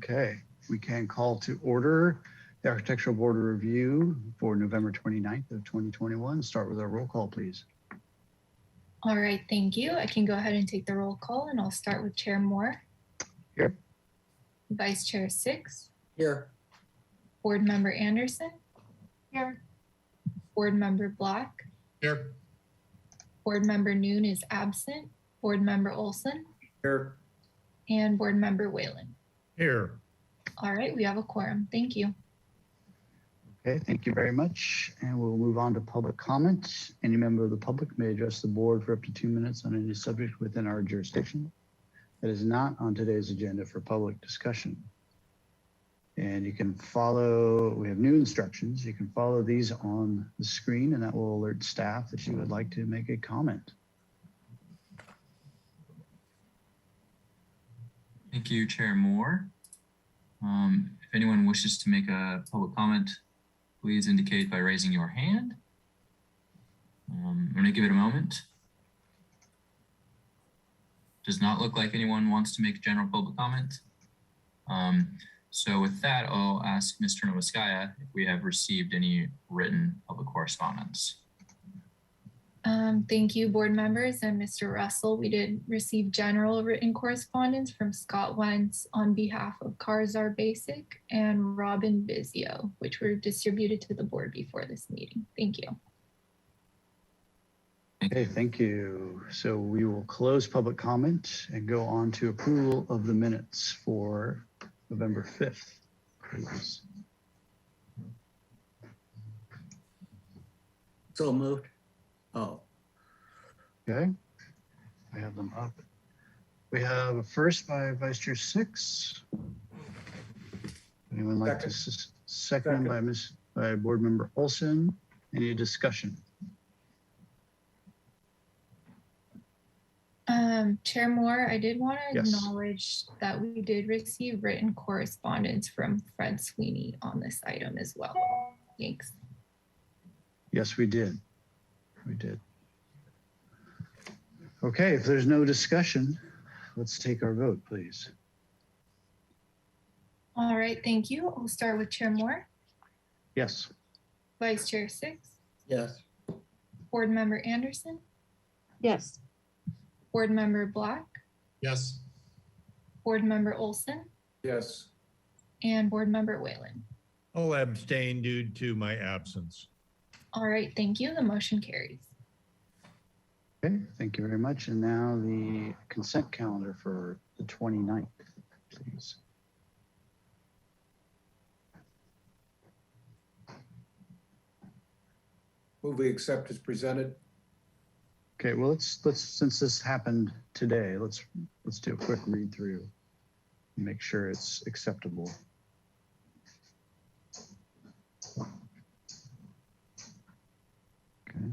Okay, we can call to order the Architectural Board of Review for November 29th of 2021. Start with our roll call, please. All right, thank you. I can go ahead and take the roll call, and I'll start with Chair Moore. Here. Vice Chair Six. Here. Board Member Anderson. Here. Board Member Black. Here. Board Member Noon is absent. Board Member Olson. Here. And Board Member Whalen. Here. All right, we have a quorum. Thank you. Okay, thank you very much. And we'll move on to public comment. Any member of the public may address the board for up to 2 minutes on any subject within our jurisdiction that is not on today's agenda for public discussion. And you can follow, we have new instructions. You can follow these on the screen, and that will alert staff that you would like to make a comment. Thank you, Chair Moore. If anyone wishes to make a public comment, please indicate by raising your hand. I'm going to give it a moment. Does not look like anyone wants to make a general public comment. So with that, I'll ask Mr. Novoskaya if we have received any written public correspondence. Thank you, board members and Mr. Russell. We did receive general written correspondence from Scott Wentz on behalf of Cars Are Basic and Robin Vizio, which were distributed to the board before this meeting. Thank you. Okay, thank you. So we will close public comment and go on to approval of the minutes for November 5th, please. So moved. Oh. Okay, I have them up. We have a first by Vice Chair Six. Anyone like to second by Board Member Olson? Any discussion? Chair Moore, I did want to Yes. acknowledge that we did receive written correspondence from Fred Sweeney on this item as well. Thanks. Yes, we did. We did. Okay, if there's no discussion, let's take our vote, please. All right, thank you. I'll start with Chair Moore, Yes. Vice Chair Six, Yes. Board Member Anderson, Yes. Board Member Black, Yes. Board Member Olson, Yes. and Board Member Whalen. I'll abstain due to my absence. All right, thank you. The motion carries. Okay, thank you very much. And now the consent calendar for the 29th, please. Move we accept as presented. Okay, well, let's since this happened today, let's do a quick read through and make sure it's acceptable. Okay.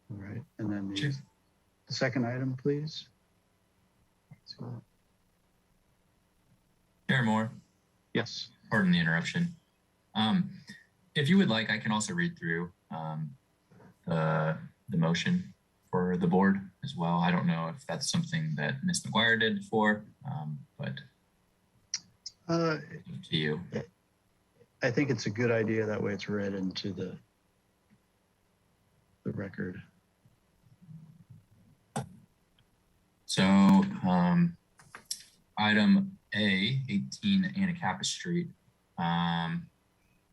All right, and then the second item, please. Chair Moore, Yes. pardon the interruption. If you would like, I can also read through the motion for the board as well. I don't know if that's something that Ms. McGuire did before, but up to you. I think it's a good idea. That way it's read into the record. So item A, 18 Anacapa Street,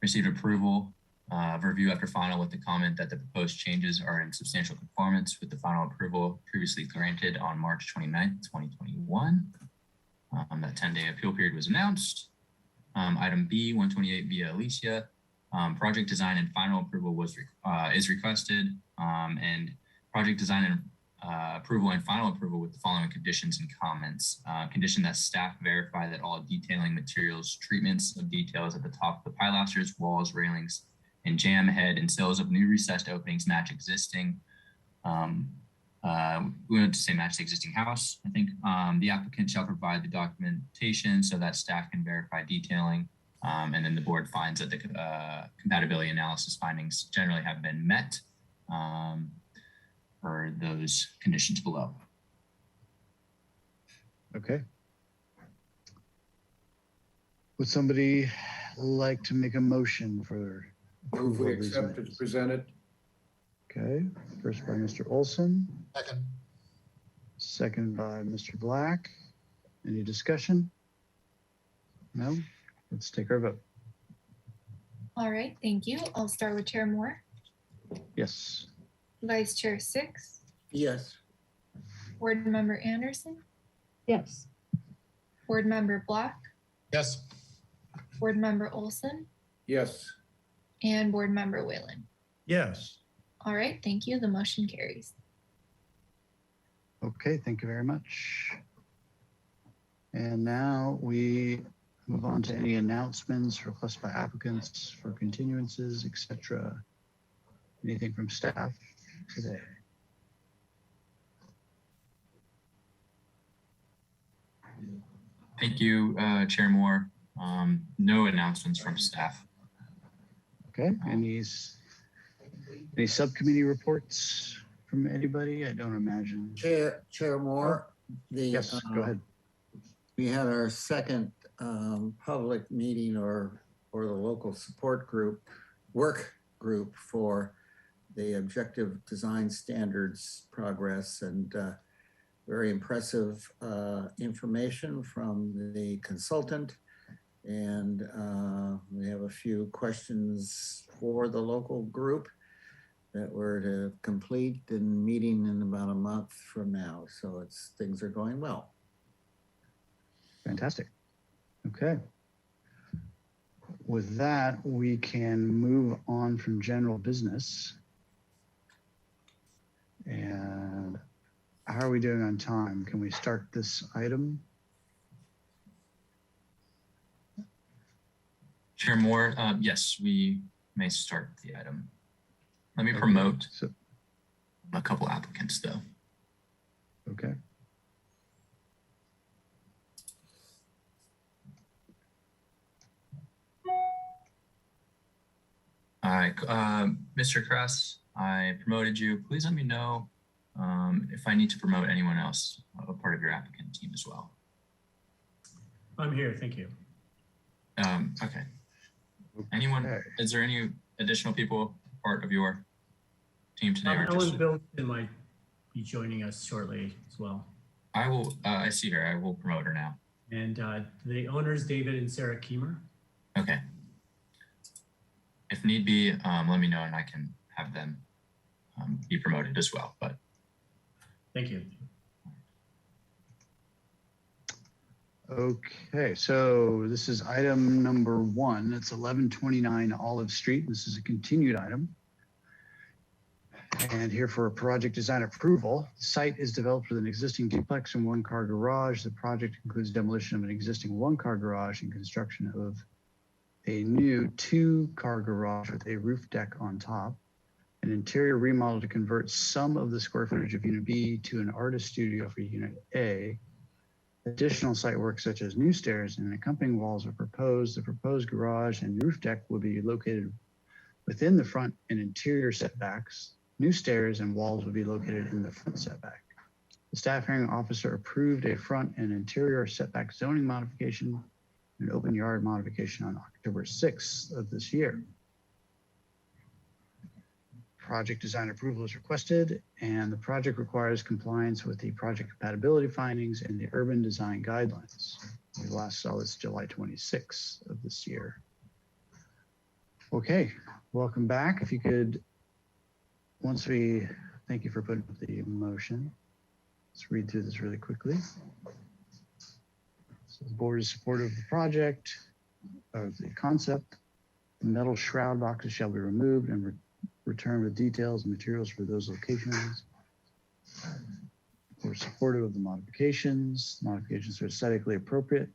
received approval of review after final with the comment that the proposed changes are in substantial conformance with the final approval previously granted on March 29th, 2021. That 10-day appeal period was announced. Item B, 128 Via Alicia, project design and final approval is requested, and project design and approval and final approval with the following conditions and comments. Condition that staff verify that all detailing materials, treatments of details at the top of the pilasters, walls, railings, and jam head and sills of new recessed openings match existing. We want to say match the existing house, I think. The applicant shall provide the documentation so that staff can verify detailing. And then the board finds that the compatibility analysis findings generally have been met for those conditions below. Okay. Would somebody like to make a motion for Move approval we of these accept as minutes? presented. Okay, first by Mr. Olson, Second. second by Mr. Black. Any discussion? No? Let's take our vote. All right, thank you. I'll start with Chair Moore, Yes. Vice Chair Six, Yes. Board Member Anderson, Yes. Board Member Black, Yes. Board Member Olson, Yes. and Board Member Whalen. Yes. All right, thank you. The motion carries. Okay, thank you very much. And now we move on to any announcements, requests by applicants for continuances, etc. Anything from staff today? Thank you, Chair Moore. No announcements from staff. Okay, any subcommittee reports from anybody? I don't imagine. Chair Moore, Yes, go ahead. we had our second public meeting or the local support group, work group for the objective design standards progress, and very impressive information from the consultant. And we have a few questions for the local group that we're to complete and meeting in about a month from now. So things are going well. Fantastic. Okay. With that, we can move on from general business. And how are we doing on time? Can we start this item? Chair Moore, yes, we may start the item. Let me Okay, promote So, a couple applicants though. okay. All right, Mr. Kress, I promoted you. Please let me know if I need to promote anyone else, a part of your applicant team as well. I'm here, thank you. Okay. Anyone, Okay. is there any additional people part of your team today? Or Ellen just, Bilton might be joining us shortly as well. I will, I see her, I will promote her now. And the owners, David and Sarah Keemer. Okay. If need be, let me know and I can have them be promoted as well, but Thank you. Okay, so this is item number 1. It's 1129 Olive Street. This is a continued item. And here for a project design approval. The site is developed with an existing duplex and one-car garage. The project includes demolition of an existing one-car garage and construction of a new 2-car garage with a roof deck on top. An interior remodel to convert some of the square footage of Unit B to an artist studio for Unit A. Additional site work such as new stairs and accompanying walls are proposed. The proposed garage and roof deck will be located within the front and interior setbacks. New stairs and walls will be located in the front setback. The staff hearing officer approved a front and interior setback zoning modification and an open yard modification on October 6th of this year. Project design approval is requested, and the project requires compliance with the project compatibility findings and the urban design guidelines. We last saw this July 26th of this year. Okay, welcome back. If you could, thank you for putting up the motion. Let's read through this really quickly. So the board is supportive of the project, of the concept. The metal shroud boxes shall be removed and return with details and materials for those locations. We're supportive of the modifications. Modifications are aesthetically appropriate.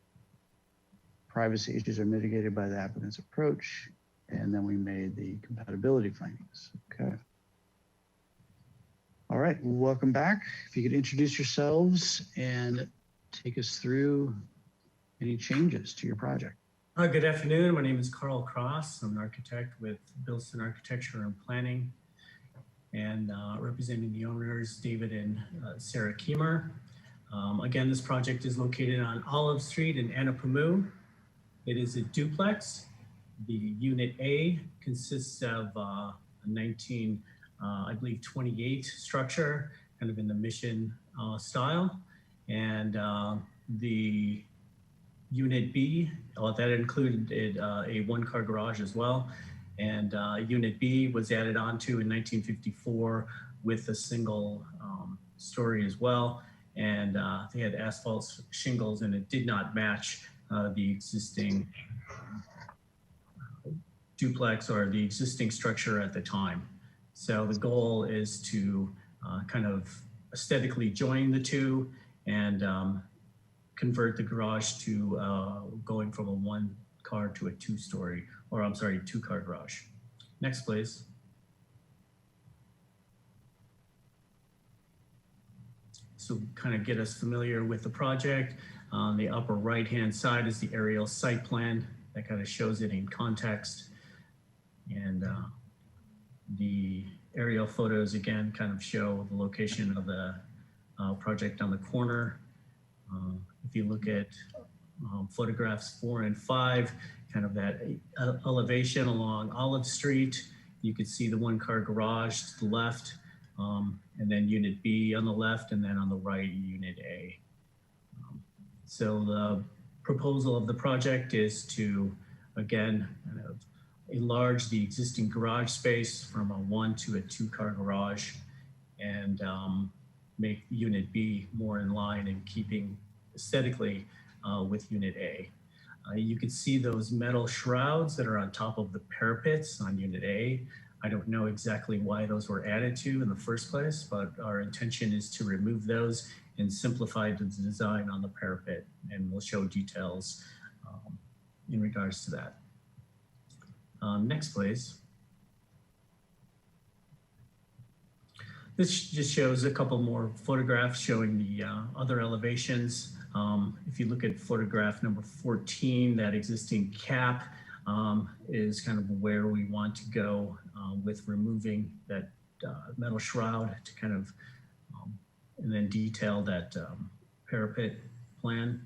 Privacy issues are mitigated by the applicant's approach. And then we made the compatibility findings. Okay. All right, welcome back. If you could introduce yourselves and take us through any changes to your project. Good afternoon. My name is Carl Cross. I'm an architect with Bilston Architecture and Planning, and representing the owners, David and Sarah Keemer. Again, this project is located on Olive Street in Anapamu. It is a duplex. The Unit A consists of a 28 structure, kind of in the mission style. And the Unit B, that included a one-car garage as well. And Unit B was added onto in 1954 with a single story as well. And they had asphalt shingles, and it did not match the existing duplex or the existing structure at the time. So the goal is to kind of aesthetically join the two and convert the garage to going from a one-car to a two-car garage. Next, please. So kind of get us familiar with the project. On the upper right-hand side is the aerial site plan that kind of shows it in context. And the aerial photos, again, kind of show the location of the project on the corner. If you look at photographs 4 and 5, kind of that elevation along Olive Street, you could see the one-car garage to the left, and then Unit B on the left, and then on the right, Unit A. So the proposal of the project is to, again, kind of enlarge the existing garage space from a 1 to a 2-car garage, and make Unit B more in line and keeping aesthetically with Unit A. You can see those metal shrouds that are on top of the parapets on Unit A. I don't know exactly why those were added to in the first place, but our intention is to remove those and simplify the design on the parapet, and we'll show details in regards to that. Next, please. This just shows a couple more photographs showing the other elevations. If you look at photograph number 14, that existing cap is kind of where we want to go with removing that metal shroud to kind of, and then detail that parapet plan.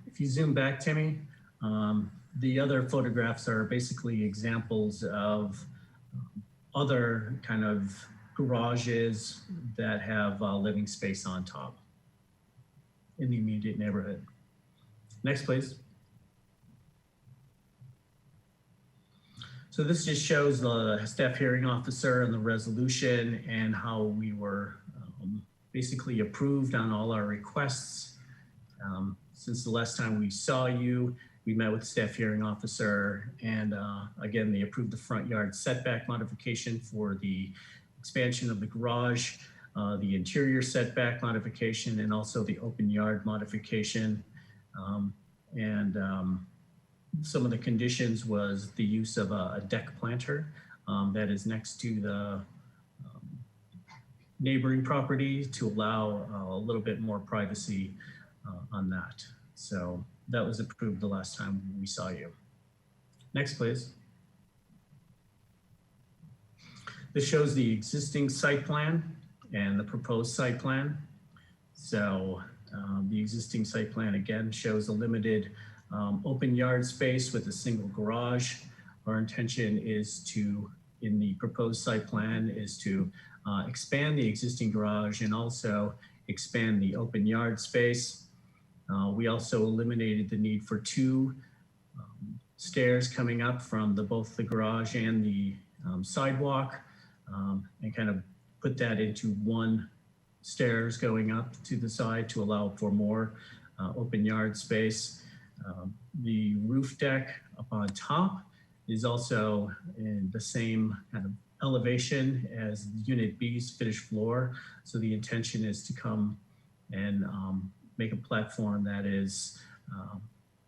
If you zoom back, Timmy, the other photographs are basically examples of other kind of garages that have living space on top in the immediate neighborhood. Next, please. So this just shows the staff hearing officer and the resolution and how we were basically approved on all our requests. Since the last time we saw you, we met with the staff hearing officer, and again, they approved the front yard setback modification for the expansion of the garage, the interior setback modification, and also the open yard modification. Some of the conditions was the use of a deck planter that is next to the neighboring property to allow a little bit more privacy on that. So that was approved the last time we saw you. Next, please. This shows the existing site plan and the proposed site plan. So the existing site plan again shows a limited open yard space with a single garage. Our intention is to, in the proposed site plan, is to expand the existing garage and also expand the open yard space. We also eliminated the need for 2 stairs coming up from both the garage and the sidewalk, and kind of put that into 1 stairs going up to the side to allow for more open yard space. The roof deck up on top is also in the same kind of elevation as Unit B's finished floor. So the intention is to come and make a platform that is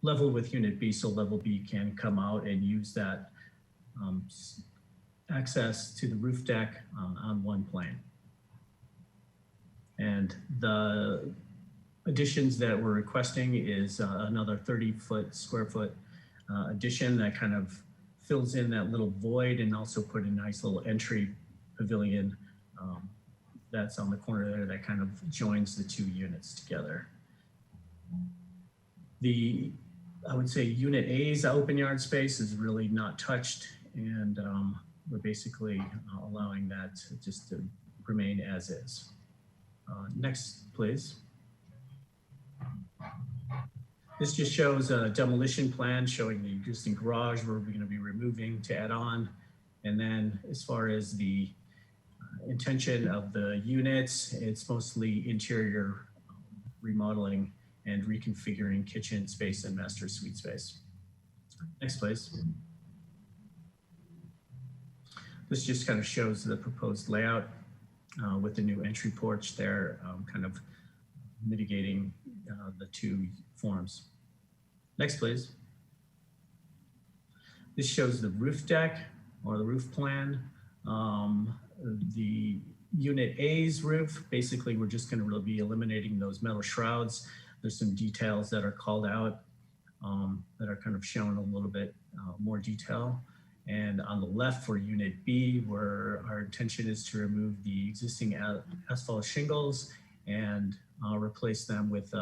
level with Unit B, so level B can come out and use that access to the roof deck on 1 plane. And the additions that we're requesting is another 30 square foot addition that kind of fills in that little void, and also put a nice little entry pavilion that's on the corner there that kind of joins the two units together. I would say Unit A's open yard space is really not touched, and we're basically allowing that just to remain as is. Next, please. This just shows a demolition plan showing the existing garage we're going to be removing to add on. And then as far as the intention of the units, it's mostly interior remodeling and reconfiguring kitchen space and master suite space. Next, please. This just kind of shows the proposed layout with the new entry porch there, kind of mitigating the two forms. Next, please. This shows the roof deck or the roof plan. The Unit A's roof, basically, we're just going to be eliminating those metal shrouds. There's some details that are called out that are kind of shown a little bit more detail. And on the left for Unit B, where our intention is to remove the existing asphalt shingles and replace them with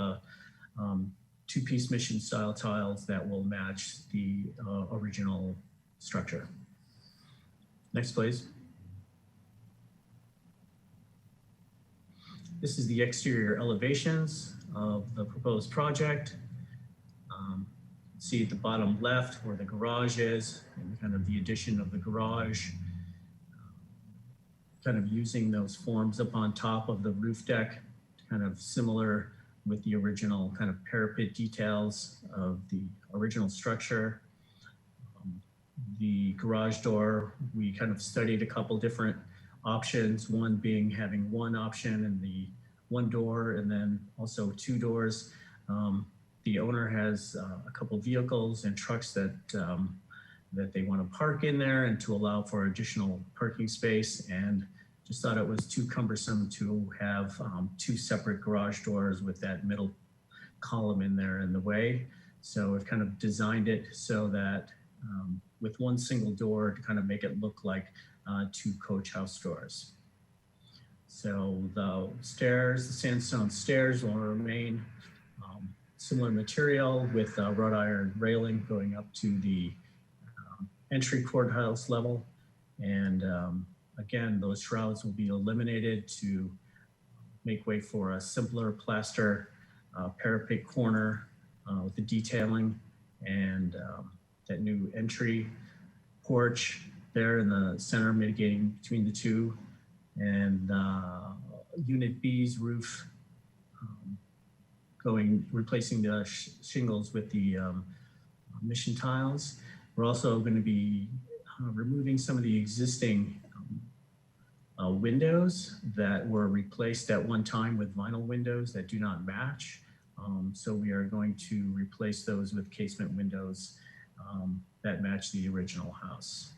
two-piece mission style tiles that will match the original structure. Next, please. This is the exterior elevations of the proposed project. See at the bottom left where the garage is and kind of the addition of the garage, kind of using those forms up on top of the roof deck, kind of similar with the original kind of parapet details of the original structure. The garage door, we kind of studied a couple different options, one being having one option and the one door and then also two doors. The owner has a couple vehicles and trucks that that they want to park in there and to allow for additional parking space, and just thought it was too cumbersome to have two separate garage doors with that middle column in there in the way. So we've kind of designed it so that with one single door to kind of make it look like two coach house doors. So the stairs, the sandstone stairs will remain similar material with wrought iron railing going up to the entry courthouse level. And again, those shrouds will be eliminated to make way for a simpler plaster parapet corner with the detailing and that new entry porch there in the center, mitigating between the two. And Unit B's roof replacing the shingles with the mission tiles. We're also going to be removing some of the existing windows that were replaced at one time with vinyl windows that do not match. So we are going to replace those with casement windows that match the original house.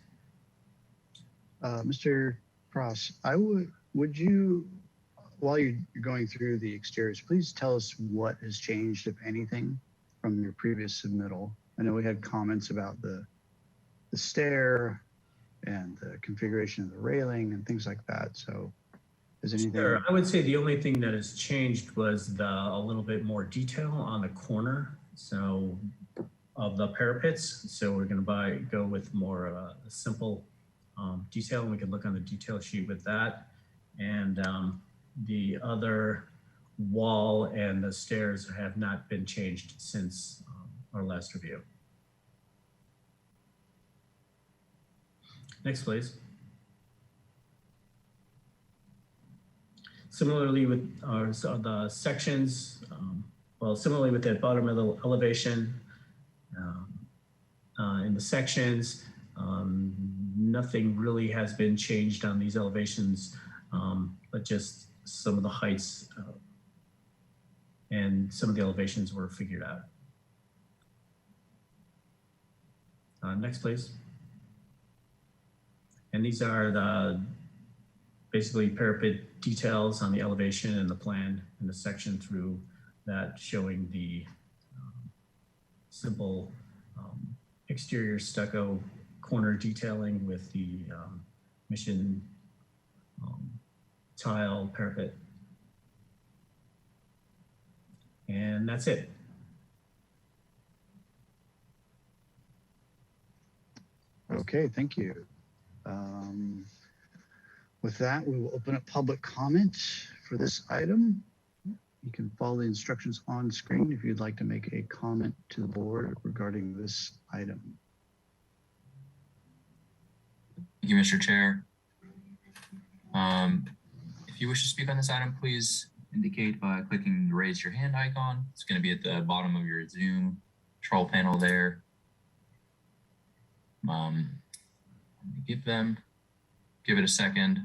Mr. Cross, would you, while you're going through the exteriors, please tell us what has changed, if anything, from your previous submittal. I know we had comments about the stair and the configuration of the railing and things like that. So is anything? Sure. I would say the only thing that has changed was a little bit more detail on the corner. So of the parapets. So we're going to go with more of a simple detail, and we can look on the detail sheet with that. And the other wall and the stairs have not been changed since our last review. Next, please. Similarly with the sections, well, similarly with the bottom of the elevation, in the sections, nothing really has been changed on these elevations, but just some of the heights and some of the elevations were figured out. Next, please. And these are basically parapet details on the elevation and the plan and the section through that, showing the simple exterior stucco corner detailing with the mission tile parapet. And that's it. Okay, thank you. With that, we will open up public comment for this item. You can follow the instructions on screen if you'd like to make a comment to the board regarding this item. Thank you, Mr. Chair. If you wish to speak on this item, please indicate by clicking the raise your hand icon. It's going to be at the bottom of your Zoom control panel there. Give it a second.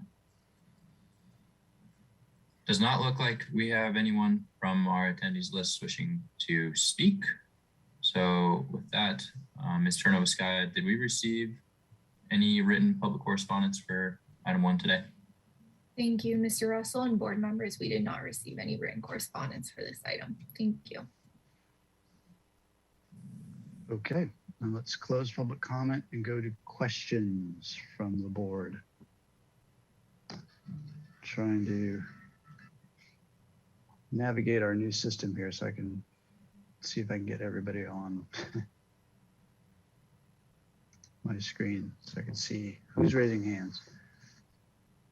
Does not look like we have anyone from our attendees list wishing to speak. So with that, Ms. Chernoviskaya, did we receive any written public correspondence for item 1 today? Thank you, Mr. Russell, and board members. We did not receive any written correspondence for this item. Thank you. Okay, now let's close public comment and go to questions from the board. Trying to navigate our new system here so I can see if I can get everybody on my screen so I can see who's raising hands.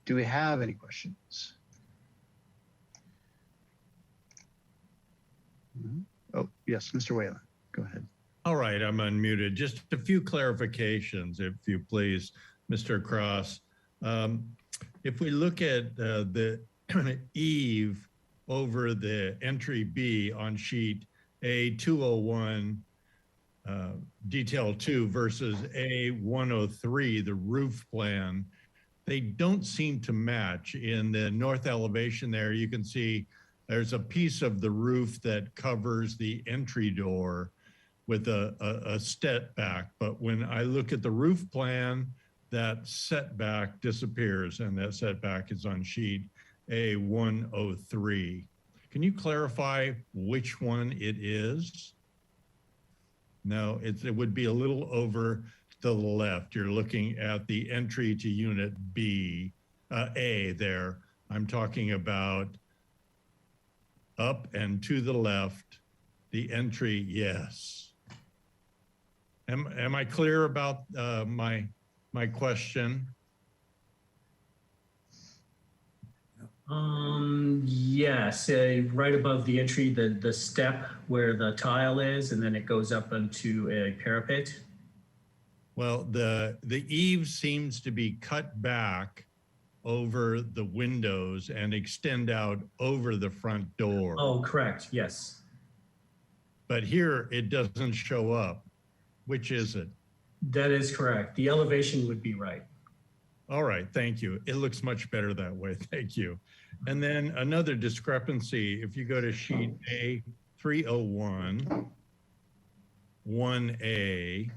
Do we have any questions? Oh, yes, Mr. Whalen, go ahead. All right, I'm unmuted. Just a few clarifications, if you please, Mr. Cross. If we look at the eave over the entry B on sheet A201, detail 2 versus A103, the roof plan, they don't seem to match. In the north elevation there, you can see there's a piece of the roof that covers the entry door with a step back. But when I look at the roof plan, that setback disappears, and that setback is on sheet A103. Can you clarify which one it is? No, it would be a little over to the left. You're looking at the entry to unit B, A there. I'm talking about up and to the left, the entry, yes. Am I clear about my question? Yes, right above the entry, the step where the tile is, and then it goes up into a parapet. Well, the eave seems to be cut back over the windows and extend out over the front door. Oh, correct. Yes. But here it doesn't show up. Which is it? That is correct. The elevation would be right. All right, thank you. It looks much better that way. Thank you. And then another discrepancy, if you go to sheet A301, 1A,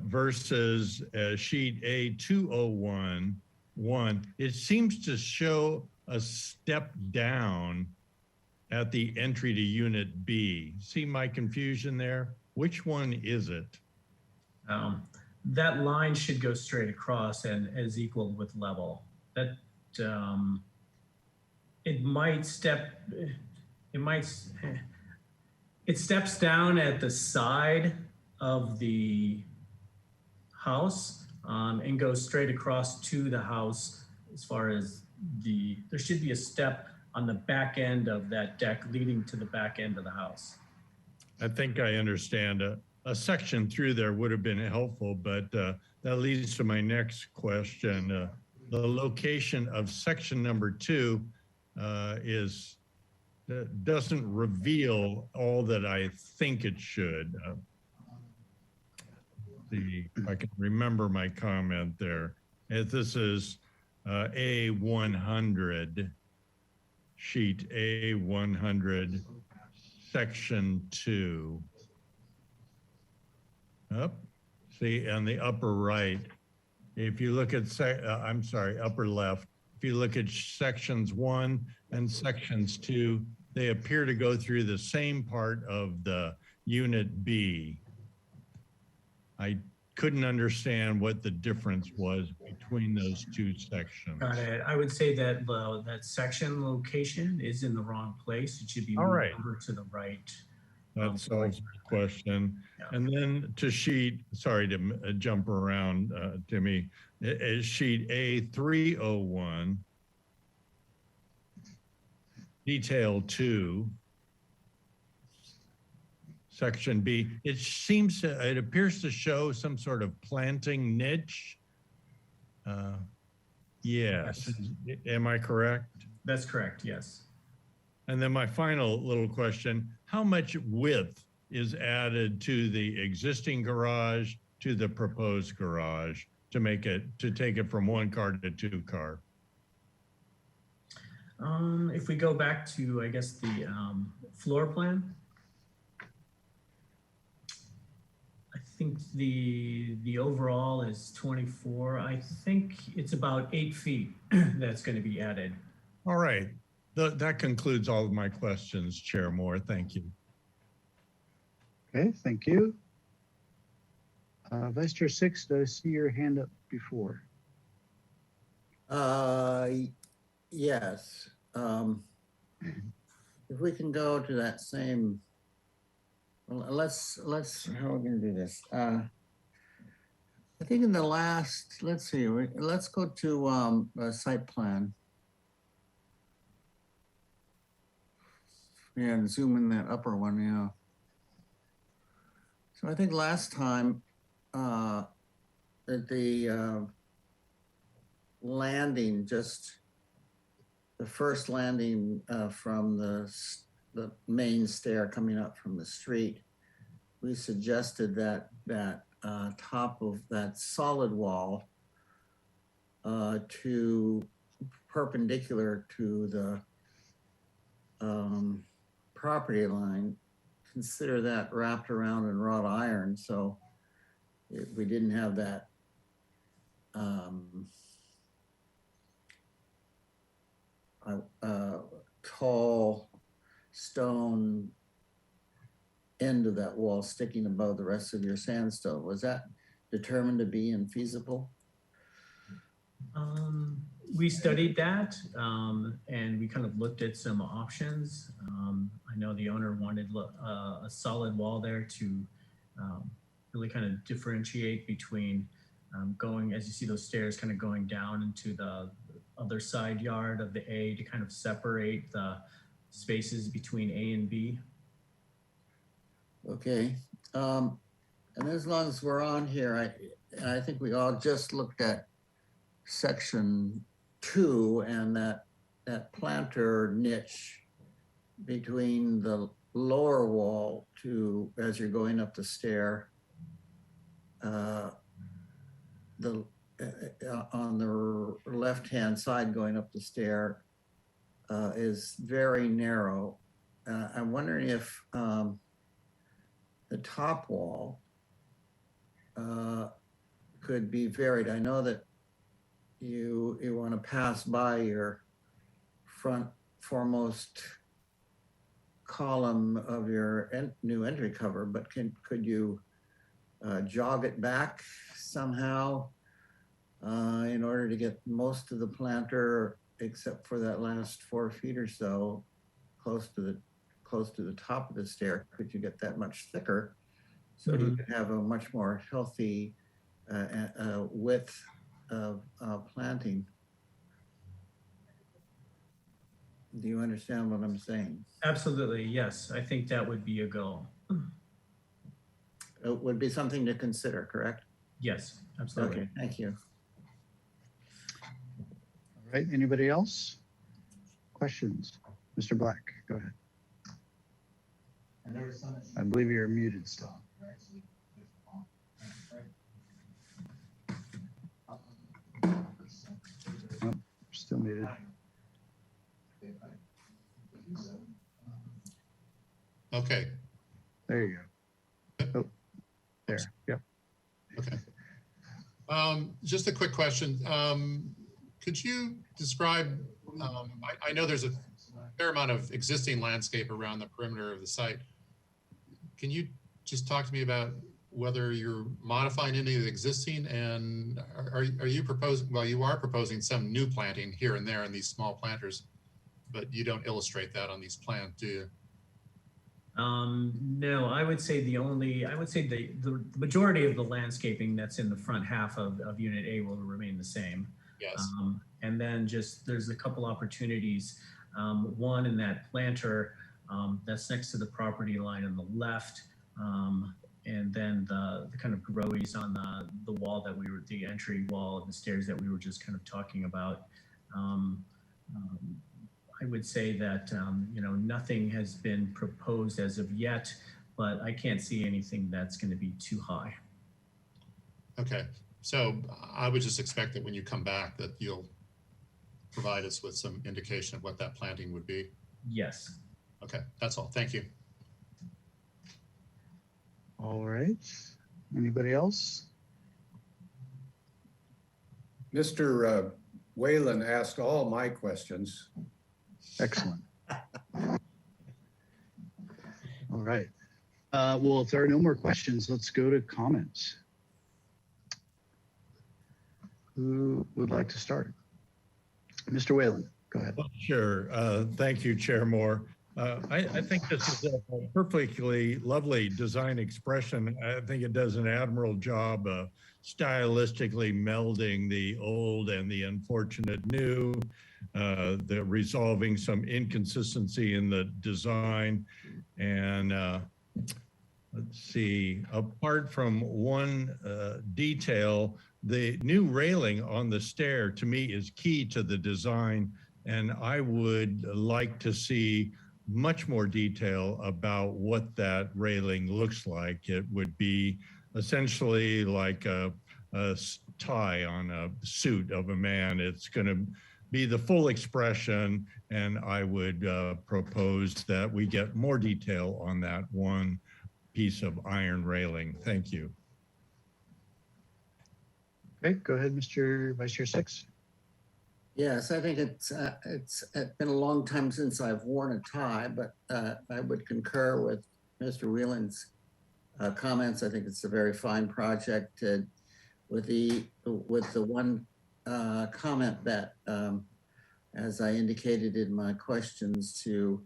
versus sheet A201, 1, it seems to show a step down at the entry to unit B. See my confusion there? Which one is it? That line should go straight across and is equal with level. That it steps down at the side of the house and goes straight across to the house. As far as there should be a step on the back end of that deck leading to the back end of the house. I think I understand. A section through there would have been helpful, but that leads to my next question. The location of section number 2 doesn't reveal all that I think it should. If I can remember my comment there. This is A100, sheet A100, section 2. Up, see on the upper right, if you look at, upper left, if you look at sections 1 and sections 2, they appear to go through the same part of the unit B. I couldn't understand what the difference was between those two sections. Got it. I would say that that section location is in the wrong place. It should be All moved right. over to the right. That solves my question. Yeah. And then to sheet, sorry to jump around, Timmy, sheet A301, detail 2, section B, it appears to show some sort of planting niche. Yes, am I correct? That's correct, yes. And then my final little question, how much width is added to the existing garage to the proposed garage to take it from 1 car to 2 car? If we go back to, I guess, the floor plan, I think the overall is 24. I think it's about 8 feet that's going to be added. All right. That concludes all of my questions, Chair Moore. Thank you. Okay, thank you. Vice Chair Six, did I see your hand up before? Yes. If we can go to that same, well, let's, how are we gonna do this? I think in the last, let's see, let's go to a site plan. Yeah, and zoom in that upper one, yeah. So I think last time at the landing, just the first landing from the main stair coming up from the street, we suggested that top of that solid wall to perpendicular to the property line, consider that wrapped around in wrought iron. So we didn't have that tall stone end of that wall sticking above the rest of your sandstone. Was that determined to be infeasible? We studied that and we kind of looked at some options. I know the owner wanted a solid wall there to really kind of differentiate between going, as you see those stairs kind of going down into the other side yard of the A to kind of separate the spaces between A and B. Okay. And as long as we're on here, I think we all just looked at section 2 and that planter niche between the lower wall to, as you're going up the stair, on the left-hand side going up the stair is very narrow. I'm wondering if the top wall could be varied. I know that you want to pass by your front foremost column of your new entry cover, but could you jog it back somehow in order to get most of the planter, except for that last 4 feet or so, close to the top of the stair? Could you get that much thicker so you could have a much more healthy width of planting? Do you understand what I'm saying? Absolutely, yes. I think that would be a goal. It would be something to consider, correct? Yes, absolutely. Okay, thank you. All right, anybody else? Questions? Mr. Black, go ahead. I believe you're muted still. Nope, still muted. Okay, There you go. Oh, there, yep. okay. Just a quick question. Could you describe, I know there's a fair amount of existing landscape around the perimeter of the site. Can you just talk to me about whether you're modifying any of the existing, and are you proposing, well, you are proposing some new planting here and there in these small planters, but you don't illustrate that on these plans, do you? No, I would say the majority of the landscaping that's in the front half of Unit A will remain the same. Yes. And then there's a couple opportunities. One in that planter that's next to the property line on the left. And then the kind of growies on the wall the entry wall of the stairs that we were just kind of talking about. I would say that, nothing has been proposed as of yet, but I can't see anything that's going to be too high. Okay, so I would just expect that when you come back that you'll provide us with some indication of what that planting would be. Yes. Okay, that's all. Thank you. All right. Anybody else? Mr. Whalen asked all my questions. Excellent. All right. Well, if there are no more questions, let's go to comments. Who would like to start? Mr. Whalen, go ahead. Sure. Thank you, Chair Moore. I think this is a perfectly lovely design expression. I think it does an admirable job of stylistically melding the old and the unfortunate new, the resolving some inconsistency in the design. And let's see, apart from one detail, the new railing on the stair to me is key to the design. And I would like to see much more detail about what that railing looks like. It would be essentially like a tie on a suit of a man. It's going to be the full expression, and I would propose that we get more detail on that one piece of iron railing. Thank you. Okay, go ahead, Mr. Vice Chair Six. Yes, I think it's been a long time since I've worn a tie, but I would concur with Mr. Whelan's comments. I think it's a very fine project. With the one comment that, as I indicated in my questions, to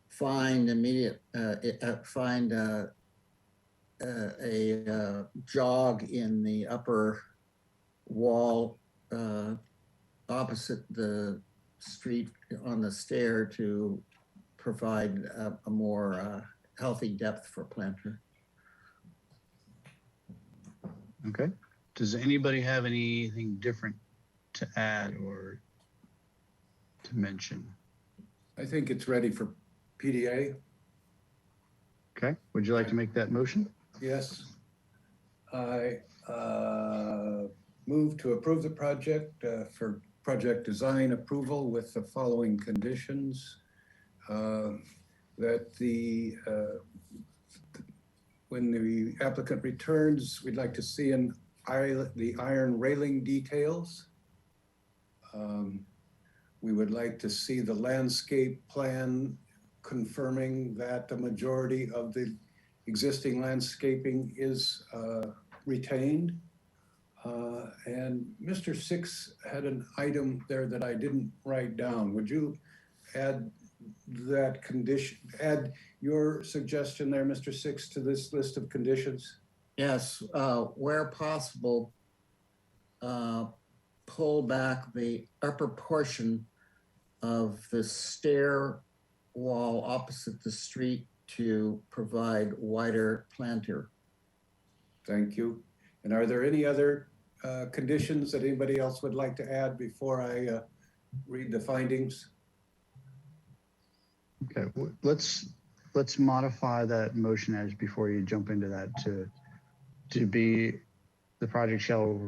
find a jog in the upper wall opposite the street on the stair to provide a more healthy depth for planter. Okay. Does anybody have anything different to add or to mention? I think it's ready for PDA. Okay. Would you like to make that motion? Yes. I move to approve the project for project design approval with the following conditions. That when the applicant returns, we'd like to see the iron railing details. We would like to see the landscape plan confirming that the majority of the existing landscaping is retained. And Mr. Six had an item there that I didn't write down. Would you add that condition, add your suggestion there, Mr. Six, to this list of conditions? Yes, where possible, pull back the upper portion of the stair wall opposite the street to provide wider planter. Thank you. And are there any other conditions that anybody else would like to add before I read the findings? Okay, let's modify that motion as before you jump into that to be the project shall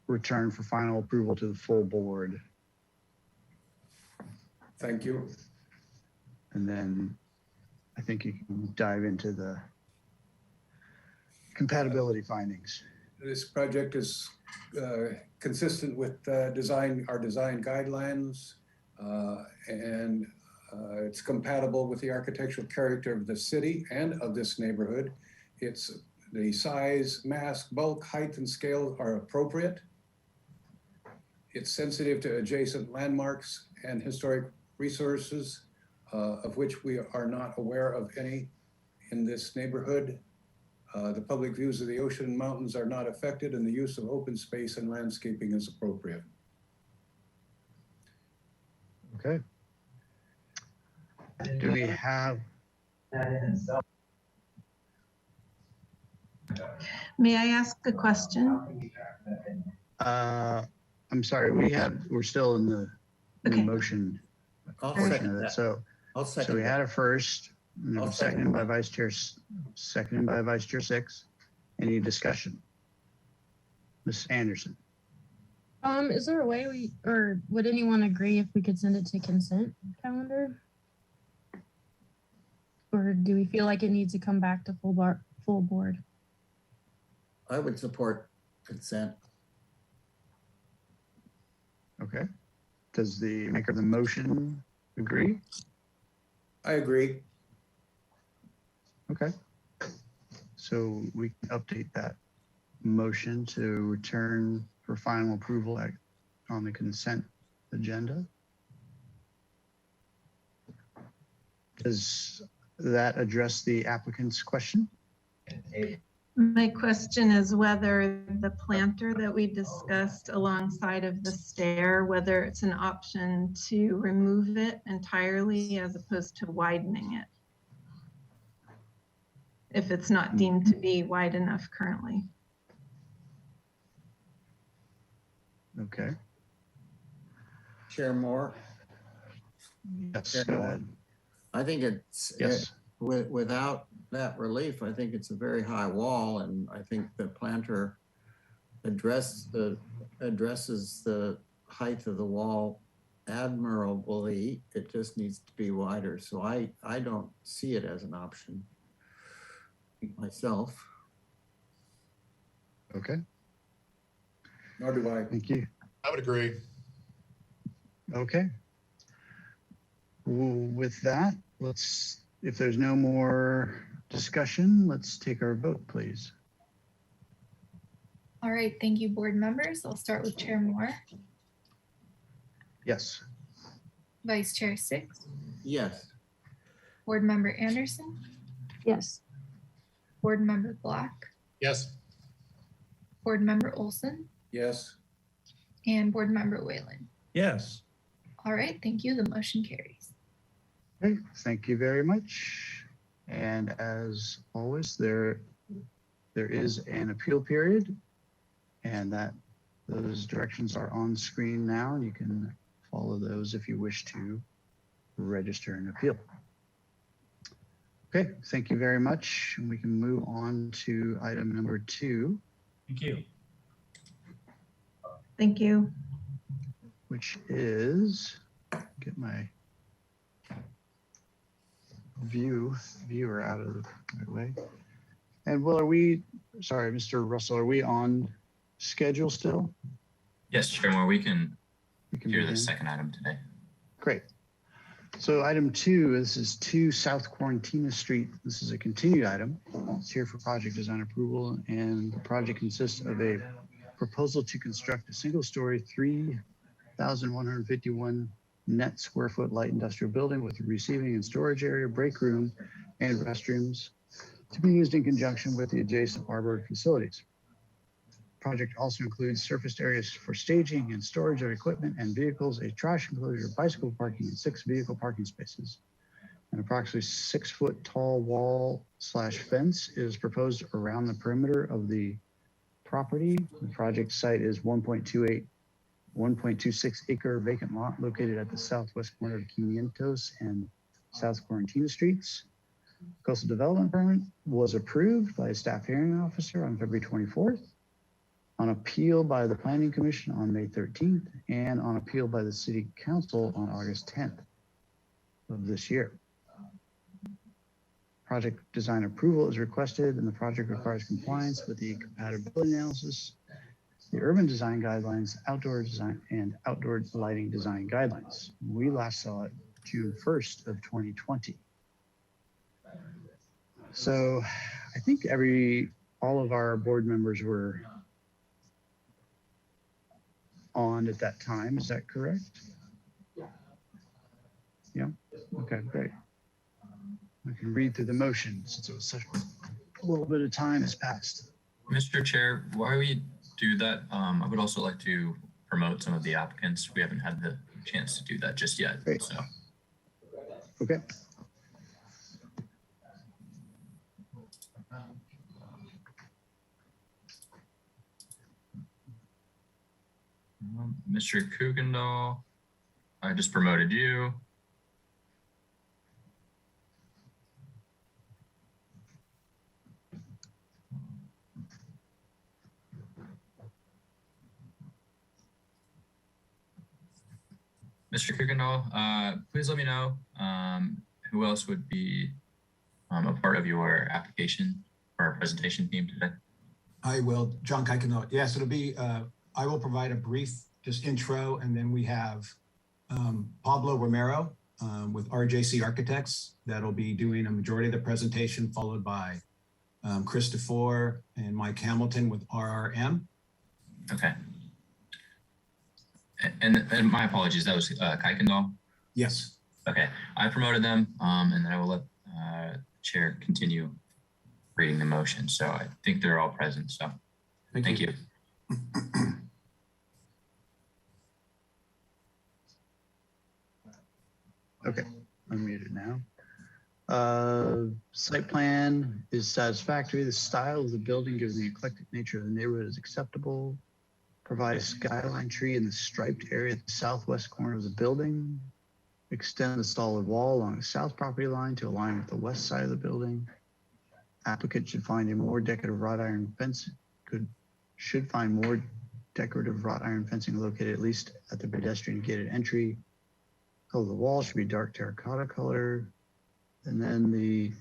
return for final approval to the full board. Thank you. And then I think you can dive into the compatibility findings. This project is consistent with our design guidelines, and it's compatible with the architectural character of the city and of this neighborhood. The size, mass, bulk, height, and scale are appropriate. It's sensitive to adjacent landmarks and historic resources, of which we are not aware of any in this neighborhood. The public views of the ocean and mountains are not affected, and the use of open space and landscaping is appropriate. Okay. Do we have, May I ask a question? I'm sorry, we're still in the Okay. motion I'll portion second of it. that. So I'll So second we had that. a first, and it I'll was second seconded by Vice Chair, seconded by Vice Chair Six. Any discussion? Ms. Anderson? Is there a way or would anyone agree if we could send it to consent calendar? Or do we feel like it needs to come back to full board? I would support consent. Okay. Does the maker of the motion agree? I agree. Okay. So we can update that motion to return for final approval on the consent agenda. Does that address the applicant's question? My question is whether the planter that we discussed alongside of the stair, whether it's an option to remove it entirely as opposed to widening it, if it's not deemed to be wide enough currently. Okay. Chair Moore, Yes, go ahead. I think it's, Yes. without that relief, I think it's a very high wall, and I think the planter addresses the height of the wall admirably. It just needs to be wider. So I don't see it as an option myself. Okay, Nor do I. thank you. I would agree. Okay. With that, if there's no more discussion, let's take our vote, please. All right, thank you, board members. I'll start with Chair Moore, Yes. Vice Chair Six, Yes. Board Member Anderson, Yes. Board Member Black, Yes, Board Member Olson, Yes. and Board Member Whalen. Yes. All right, thank you. The motion carries. Okay, thank you very much. And as always, there is an appeal period, and those directions are on screen now. You can follow those if you wish to register an appeal. Okay, thank you very much. And we can move on to item number 2, Thank you. Thank you. which is, get my viewer out of the way. And Will, sorry, Mr. Russell, are we on schedule still? Yes, Chair Moore, we can We can hear the begin. second item today. Great. So item 2, this is 2 South Quarantina Street. This is a continued item. It's here for project design approval, and the project consists of a proposal to construct a single-story 3,151 net square foot light industrial building with a receiving and storage area, break room, and restrooms to be used in conjunction with the adjacent Arbor facilities. Project also includes surfaced areas for staging and storage of equipment and vehicles, a trash enclosure, bicycle parking, and 6 vehicle parking spaces. An approximately 6-foot tall wall/fence is proposed around the perimeter of the property. The project site is 1.26 acre vacant lot located at the southwest corner of Quinientos and South Quarantina Streets. Coastal development permit was approved by a staff hearing officer on February 24th, on appeal by the Planning Commission on May 13th, and on appeal by the City Council on August 10th of this year. Project design approval is requested, and the project requires compliance with the compatibility analysis, the urban design guidelines, outdoor design, and outdoor lighting design guidelines. We last saw it June 1st of 2020. So I think all of our board members were on at that time. Is that correct? Yeah. Okay, great. I can read through the motion since it was such a little bit of time has passed. Mr. Chair, while we do that, I would also like to promote some of the applicants. We haven't had the chance to do that just yet. Great. So, Okay. Mr. Kuykendall, I just promoted you. Mr. Kuykendall, please let me know who else would be a part of your application for our presentation team today. I will, John Kuykendall. Yes, it'll be, I will provide a brief just intro, and then we have Pablo Romero with RJC Architects that'll be doing a majority of the presentation, followed by Chris DeFore and Mike Hamilton with RRM. Okay. And my apologies, that was Kuykendall? Yes. Okay, I promoted them, and then I will let Chair continue reading the motion. So I think they're all present, so thank you. Okay, unmuted now. Site plan is satisfactory. The style of the building, given the eclectic nature of the neighborhood, is acceptable. Provide a skyline tree in the striped area at the southwest corner of the building. Extend the solid wall along the south property line to align with the west side of the building. Applicant should find a more decorative wrought iron fence. Should find more decorative wrought iron fencing located at least at the pedestrian gated entry. Color of the wall should be dark terracotta color. And then the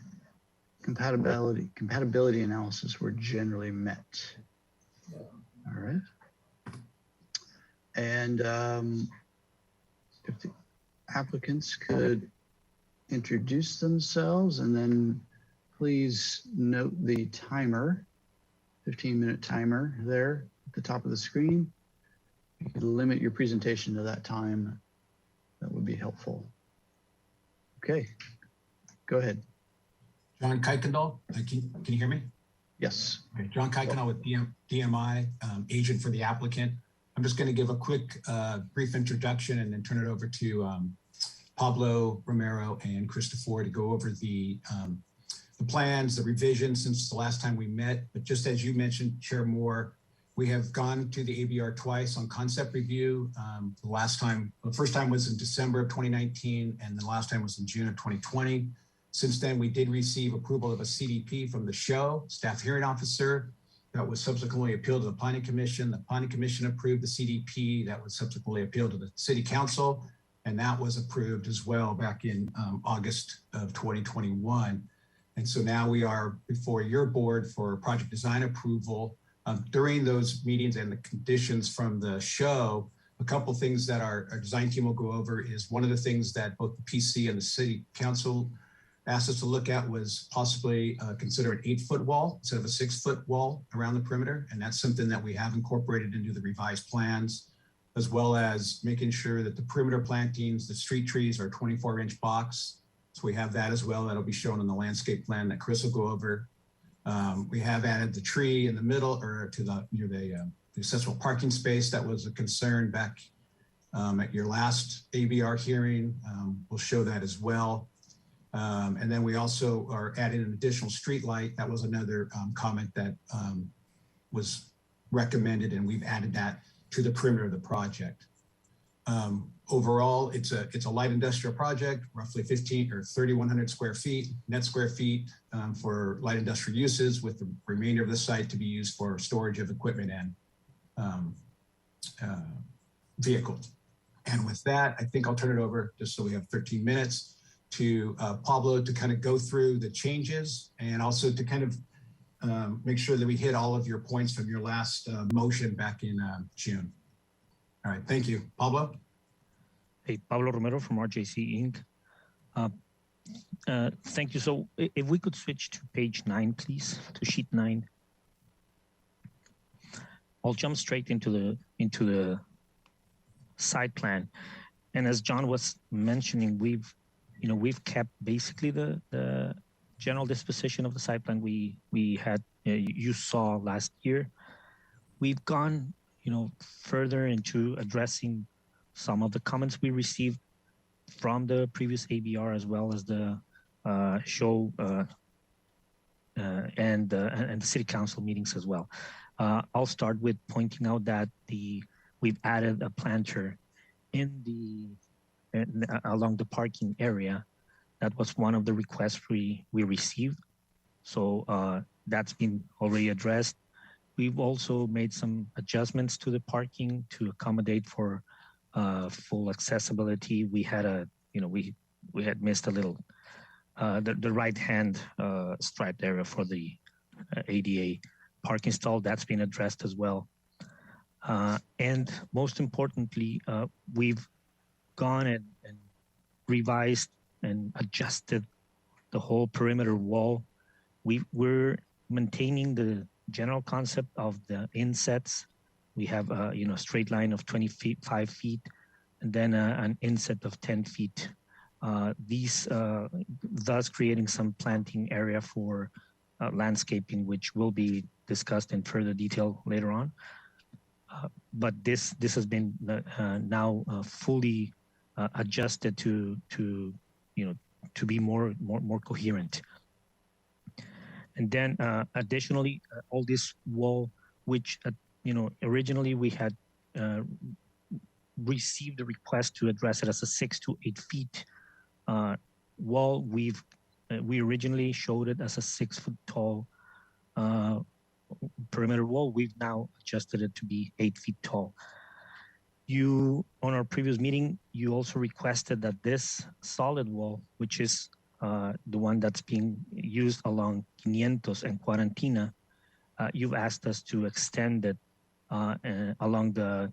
compatibility analysis were generally met. All right. And if the applicants could introduce themselves, and then please note the timer, 15-minute timer there at the top of the screen. You could limit your presentation to that time. That would be helpful. Okay, go ahead. John Kuykendall, can you hear me? Yes. Okay. John Kuykendall with DMI, agent for the applicant. I'm just going to give a quick brief introduction and then turn it over to Pablo Romero and Chris DeFore to go over the plans, the revisions since the last time we met. But just as you mentioned, Chair Moore, we have gone to the ABR twice on concept review. The first time was in December of 2019, and the last time was in June of 2020. Since then, we did receive approval of a CDP from the SHO, Staff Hearing Officer, that was subsequently appealed to the Planning Commission. The Planning Commission approved the CDP that was subsequently appealed to the City Council, and that was approved as well back in August of 2021. And so now we are before your board for project design approval. During those meetings and the conditions from the SHO, a couple of things that our design team will go over is one of the things that both the PC and the City Council asked us to look at was possibly consider an 8-foot wall instead of a 6-foot wall around the perimeter. And that's something that we have incorporated into the revised plans, as well as making sure that the perimeter plantings, the street trees are 24-inch box. So we have that as well. That'll be shown in the landscape plan that Chris will go over. We have added the tree in the middle or to the near the accessible parking space. That was a concern back at your last ABR hearing. We'll show that as well. And then we also are adding an additional street light. That was another comment that was recommended, and we've added that to the perimeter of the project. Overall, it's a light industrial project, roughly 3,100 square feet, net square feet for light industrial uses, with the remainder of the site to be used for storage of equipment and vehicles. And with that, I think I'll turn it over, just so we have 13 minutes, to Pablo to kind of go through the changes and also to kind of make sure that we hit all of your points from your last motion back in June. All right, thank you. Pablo? Hey, Pablo Romero from RJC Inc. Thank you. So if we could switch to page 9, please, to sheet 9. I'll jump straight into the site plan. And as John was mentioning, we've kept basically the general disposition of the site plan we had you saw last year. We've gone further into addressing some of the comments we received from the previous ABR, as well as the show and the city council meetings as well. I'll start with pointing out that we've added a planter along the parking area. That was one of the requests we received. So that's been already addressed. We've also made some adjustments to the parking to accommodate for full accessibility. We had we had missed a little the right-hand striped area for the ADA parking stall. That's been addressed as well. And most importantly, we've gone and revised and adjusted the whole perimeter wall. We're maintaining the general concept of the insets. We have a straight line of 25 feet, and then an inset of 10 feet. Thus creating some planting area for landscaping, which will be discussed in further detail later on. But this has been now fully adjusted to be more coherent. And then additionally, all this wall, which originally we had received a request to address it as a 6 to 8 feet wall. We originally showed it as a 6 foot tall perimeter wall. We've now adjusted it to be 8 feet tall. On our previous meeting, you also requested that this solid wall, which is the one that's being used along 500 and Cuarantina, you've asked us to extend it along the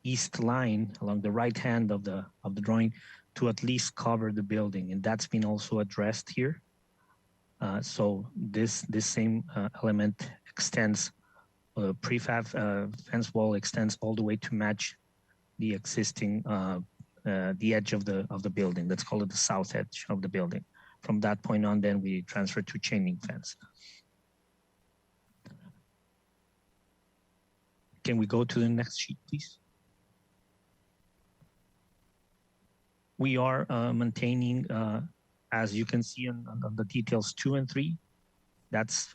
east line, along the right hand of the drawing, to at least cover the building, and that's been also addressed here. So this same element extends, prefab fence wall extends all the way to match the existing the edge of the building. Let's call it the south edge of the building. From that point on, then we transfer to chain link fence. Can we go to the next sheet, please? We are maintaining, as you can see on the details 2 and 3, that's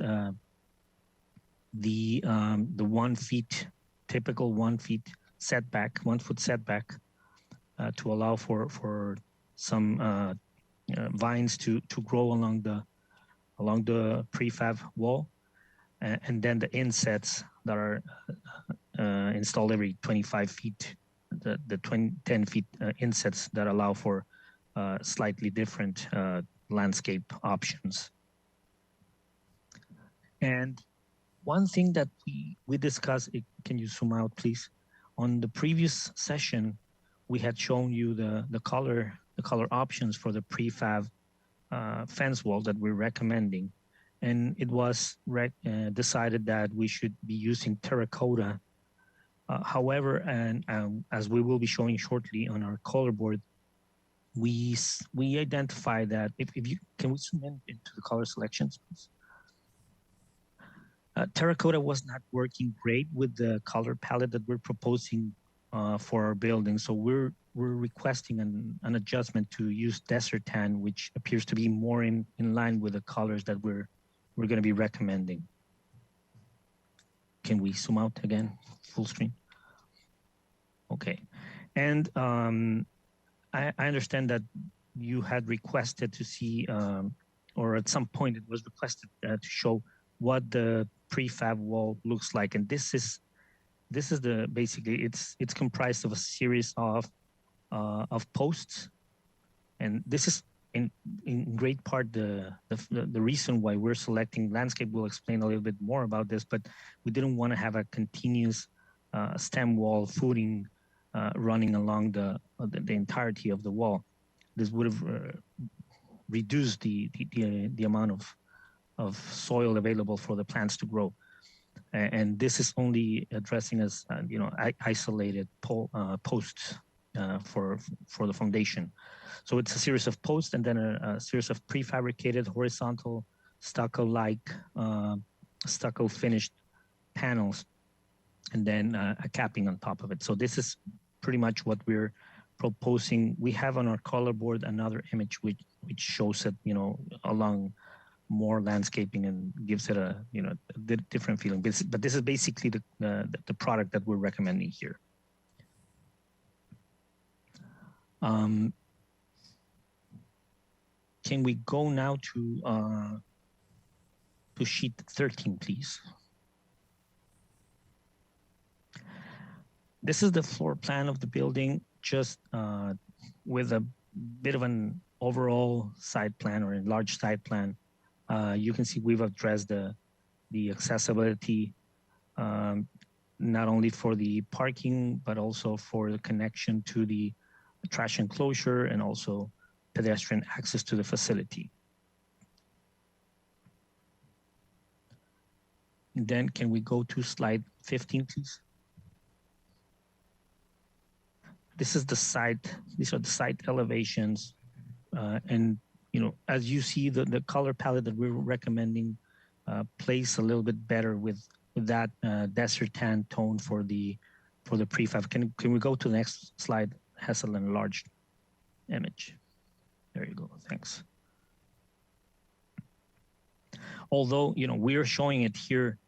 the 1 feet, typical 1 feet setback, 1 foot setback, to allow for some vines to grow along the prefab wall, and then the insets that are installed every 25 feet, the 10 feet insets that allow for slightly different landscape options. And one thing that we discussed, can you zoom out, please? On the previous session, we had shown you the color options for the prefab fence wall that we're recommending, and it was decided that we should be using terracotta. However, and as we will be showing shortly on our color board, we identify that can we zoom in into the color selections, please? Terracotta was not working great with the color palette that we're proposing for our building, so we're requesting an adjustment to use desert tan, which appears to be more in line with the colors that we're going to be recommending. Can we zoom out again, full screen? Okay, and I understand that you had requested to see, or at some point it was requested to show what the prefab wall looks like, and this is basically it's comprised of a series of posts, and this is in great part the reason why we're selecting landscape. We'll explain a little bit more about this, but we didn't want to have a continuous stem wall footing running along the entirety of the wall. This would have reduced the amount of soil available for the plants to grow. And this is only addressing as, isolated posts for the foundation. So it's a series of posts and then a series of prefabricated horizontal stucco-like, stucco finished panels, and then a capping on top of it. So this is pretty much what we're proposing. We have on our color board another image which shows it, along more landscaping and gives it a different feeling. But this is basically the product that we're recommending here. Can we go now to sheet 13, please? This is the floor plan of the building, just with a bit of an overall site plan or enlarged site plan. You can see we've addressed the accessibility, not only for the parking, but also for the connection to the trash enclosure and also pedestrian access to the facility. And then can we go to slide 15, please? This is the site, these are the site elevations. And, as you see, the color palette that we're recommending plays a little bit better with that desert tan tone for the prefab. Can we go to the next slide? Has an enlarged image. There you go, thanks. Although, we're showing it here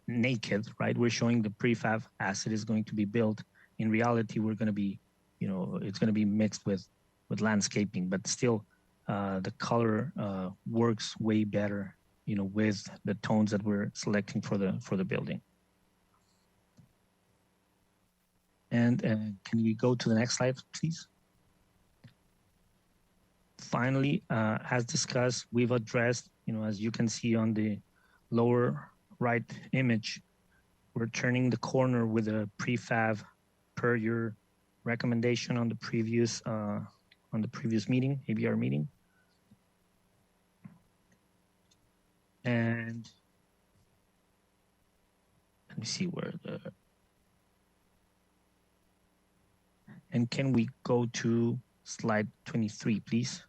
naked, right? We're showing the prefab as it is going to be built. In reality, we're going to be, it's going to be mixed with landscaping, but still the color works way better, with the tones that we're selecting for the building. And can we go to the next slide, please? Finally, as discussed, we've addressed, as you can see on the lower right image, we're turning the corner with a prefab per your recommendation on the previous meeting, ABR meeting. And let me see where and can we go to slide 23, please?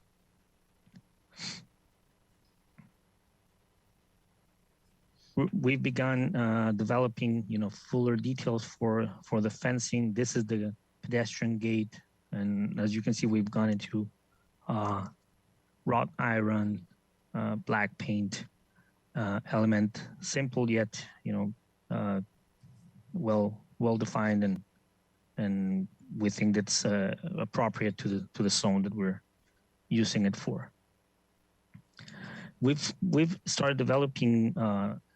We've begun developing, fuller details for the fencing. This is the pedestrian gate, and as you can see, we've gone into wrought iron, black paint element, simple yet well defined, and we think that's appropriate to the zone that we're using it for. We've started developing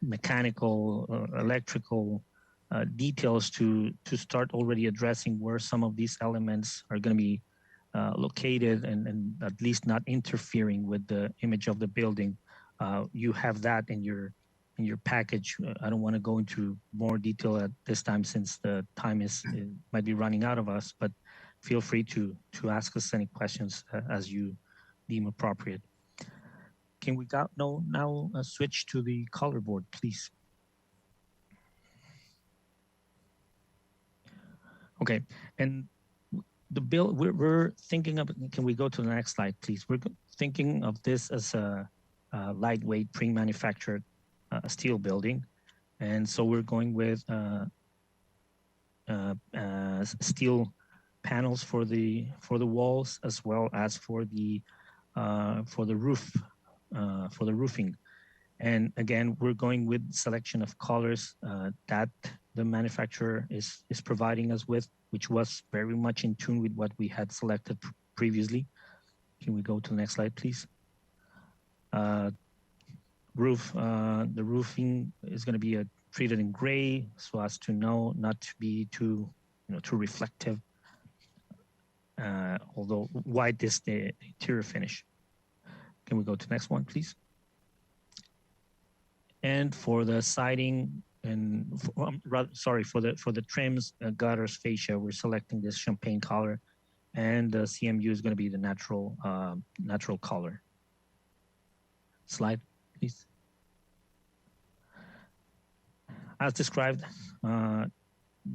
mechanical, electrical details to start already addressing where some of these elements are going to be located and at least not interfering with the image of the building. You have that in your package. I don't want to go into more detail at this time since the time might be running out of us, but feel free to ask us any questions as you deem appropriate. Can we now switch to the color board, please? Okay, and the bill, we're thinking of, can we go to the next slide, please? We're thinking of this as a lightweight pre-manufactured steel building. And so we're going with steel panels for the walls as well as for the roof, for the roofing. And again, we're going with selection of colors that the manufacturer is providing us with, which was very much in tune with what we had selected previously. Can we go to the next slide, please? The roofing is going to be treated in gray so as to not to be too reflective. Although white is the interior finish. Can we go to the next one, please? And for the siding and for the trims, gutters, fascia, we're selecting this champagne color, and the CMU is going to be the natural color. Slide, please. as described,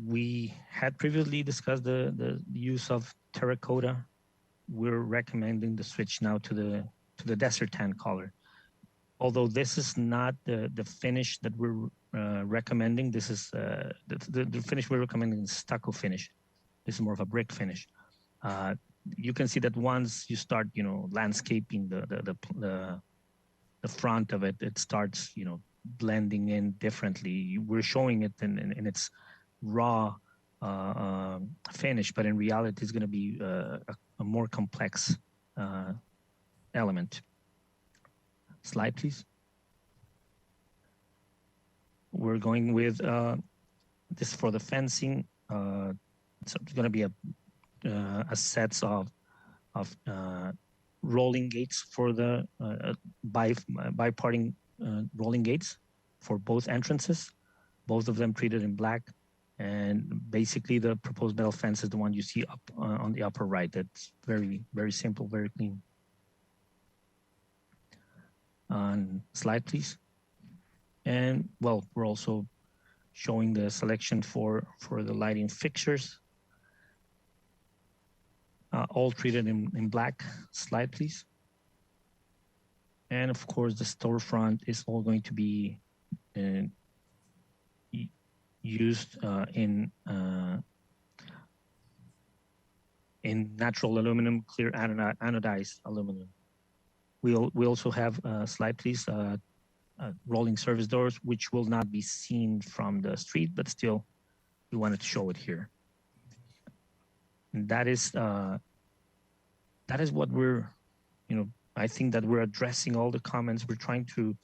we had previously discussed the use of terracotta. We're recommending the switch now to the desert tan color. Although this is not the finish that we're recommending, this is the finish we're recommending is stucco finish. This is more of a brick finish. You can see that once you start, landscaping the front of it, it starts, blending in differently. We're showing it in its raw finish, but in reality, it's going to be a more complex element. Slide, please. We're going with this for the fencing. So it's going to be a set of rolling gates for the bi-parting rolling gates for both entrances, both of them treated in black. And basically the proposed metal fence is the one you see up on the upper right. That's very, very simple, very clean. Slide, please. And well, we're also showing the selection for the lighting fixtures, all treated in black. Slide, please. And of course, the storefront is all going to be used in natural aluminum, clear anodized aluminum. We also have, slide please, rolling service doors, which will not be seen from the street, but still we wanted to show it here. And that is what we're, I think that we're addressing all the comments. We're trying to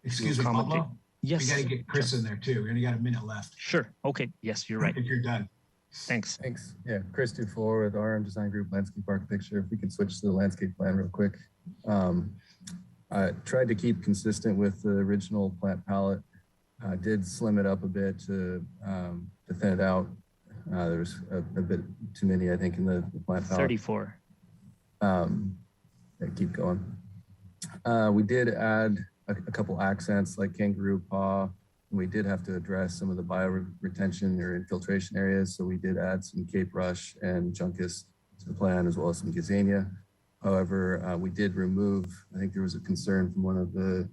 Excuse me, Pablo? Yes. We got to get Chris in there too. We only got a minute left. Sure. Okay. Yes, you're right. I think you're done. Thanks. Thanks. Yeah, Chris Dufour with RM Design Group Landscape Architecture. If we can switch to the landscape plan real quick. I tried to keep consistent with the original plant palette. I did slim it up a bit to thin it out. There was a bit too many, I think, in the plant palette. 34. Yeah, keep going. We did add a couple accents like kangaroo paw. We did have to address some of the bioretention or infiltration areas. So we did add some Cape Rush and Juncus to the plan, as well as some Gazania. However, we did remove, I think there was a concern from one of the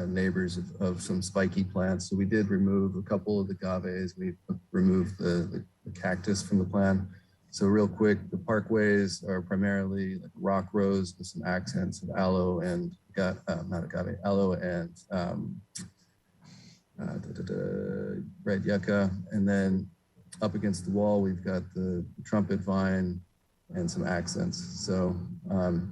neighbors of some spiky plants. So we did remove a couple of the agaves. We removed the cactus from the plan. So real quick, the parkways are primarily like rock rose with some accents of aloe and not agave, aloe and red yucca. And then up against the wall, we've got the trumpet vine and some accents. So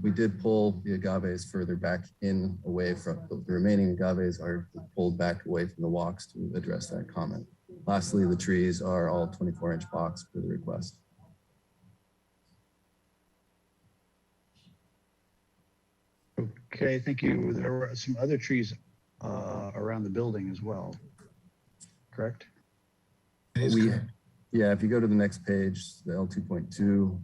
we did pull the agaves further back in away from the remaining agaves are pulled back away from the walks to address that comment. Lastly, the trees are all 24-inch box for the request. Okay, thank you. There were some other trees around the building as well, correct? Yeah, if you go to the next page, the L2.2,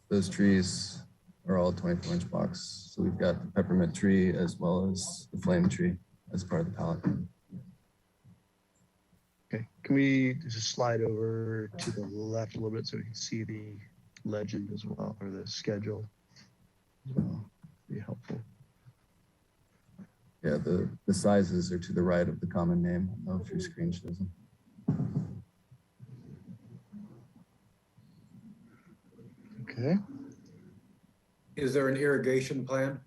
those trees are all 24-inch box. So we've got the peppermint tree as well as the flame tree as part of the palette. Okay, can we just slide over to the left a little bit so we can see the legend as well, or the schedule as well? Be helpful. Yeah, the sizes are to the right of the common name. I don't know if your screen shows them. Okay. Is there an irrigation plan?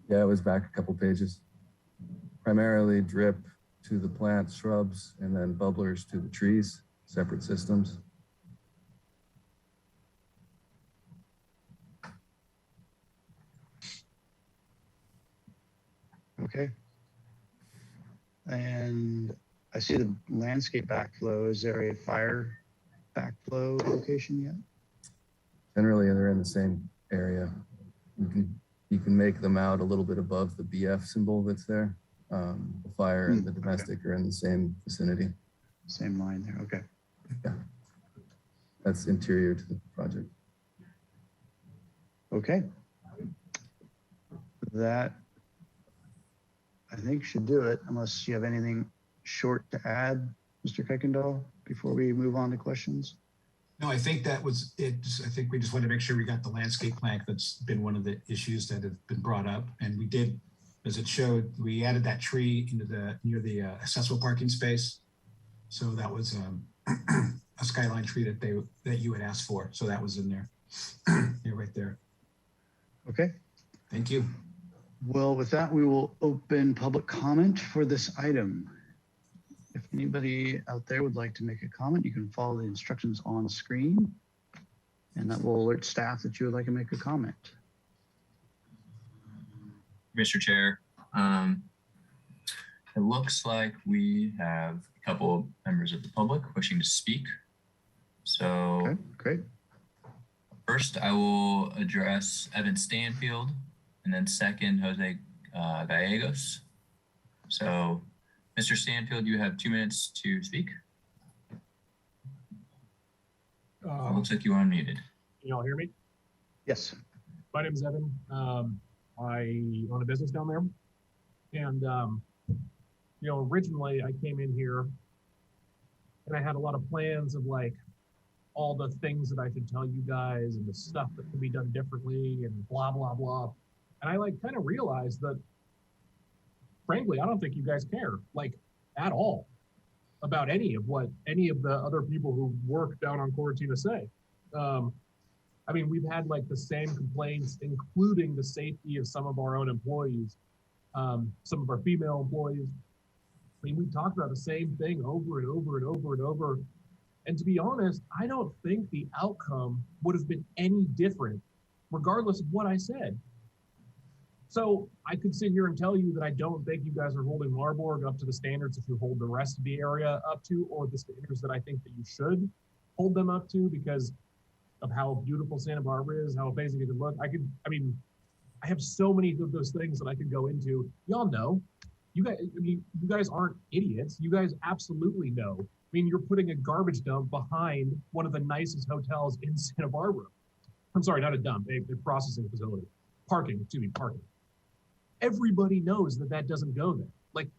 Yeah, it was back a couple pages. Primarily drip to the plants, shrubs, and then bubblers to the trees, separate systems. Okay. And I see the landscape backflow. Is there a fire backflow location yet? Generally, they're in the same area. You can make them out a little bit above the BF symbol that's there. The fire and the domestic are in the same vicinity. Same line there. Okay. Yeah. That's interior to the project. Okay. That, I think should do it unless you have anything short to add, Mr. Kuykendall, before we move on to questions. No, I think that was it. I think we just wanted to make sure we got the landscape plan. That's been one of the issues that have been brought up. And we did, as it showed, we added that tree into near the accessible parking space. So that was a skyline tree that you had asked for. So that was in there. Yeah, right there. Okay. Thank you. Well, with that, we will open public comment for this item. If anybody out there would like to make a comment, you can follow the instructions on screen, and that will alert staff that you would like to make a comment. Mr. Chair, it looks like we have a couple of members of the public wishing to speak. So Okay, great. first, I will address Evan Stanfield, and then second, Jose Gallegos. So, Mr. Stanfield, you have 2 minutes to speak. Looks like you are unmuted. Can you all hear me? Yes. My name is Evan. I own a business down there. And, originally I came in here and I had a lot of plans of like all the things that I should tell you guys and the stuff that could be done differently and blah, blah, blah. And I like kind of realized that, frankly, I don't think you guys care like at all about any of what any of the other people who work down on Coratina say. I mean, we've had like the same complaints, including the safety of some of our own employees, some of our female employees. I mean, we talked about the same thing over and over and over and over. And to be honest, I don't think the outcome would have been any different, regardless of what I said. So I could sit here and tell you that I don't think you guys are holding Marburg up to the standards that you hold the rest of the area up to, or the standards that I think that you should hold them up to because of how beautiful Santa Barbara is, how amazing it can look. I have so many of those things that I could go into. Y'all know, you guys aren't idiots. You guys absolutely know. I mean, you're putting a garbage dump behind one of the nicest hotels in Santa Barbara. I'm sorry, not a dump, a processing facility. Parking. Everybody knows that that doesn't go there. Like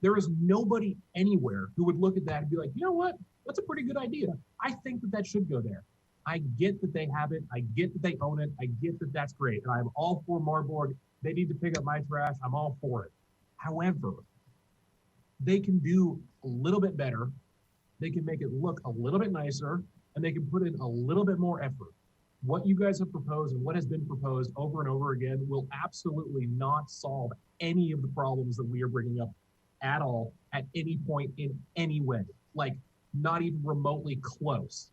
there is nobody anywhere who would look at that and be like, you know what? That's a pretty good idea. I think that that should go there. I get that they have it. I get that they own it. I get that that's great. And I'm all for Marburg. They need to pick up my trash. I'm all for it. However, they can do a little bit better. They can make it look a little bit nicer, and they can put in a little bit more effort. What you guys have proposed and what has been proposed over and over again will absolutely not solve any of the problems that we are bringing up at all, at any point in any way. Like, not even remotely close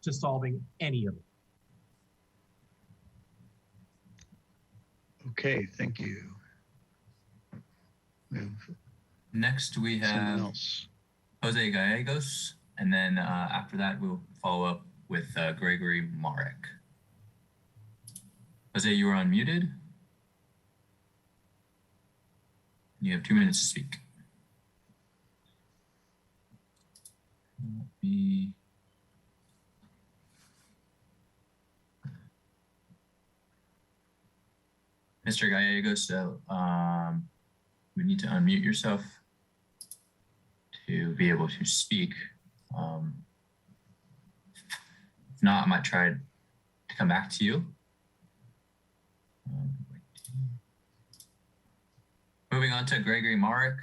to solving any of it. Okay, thank you. Next, we have Jose Gallegos, and then after that, we'll follow up with Gregory Marek. Jose, you are unmuted. You have 2 minutes to speak. Mr. Gallegos, we need to unmute yourself to be able to speak. If not, I might try to come back to you. Moving on to Gregory Marek.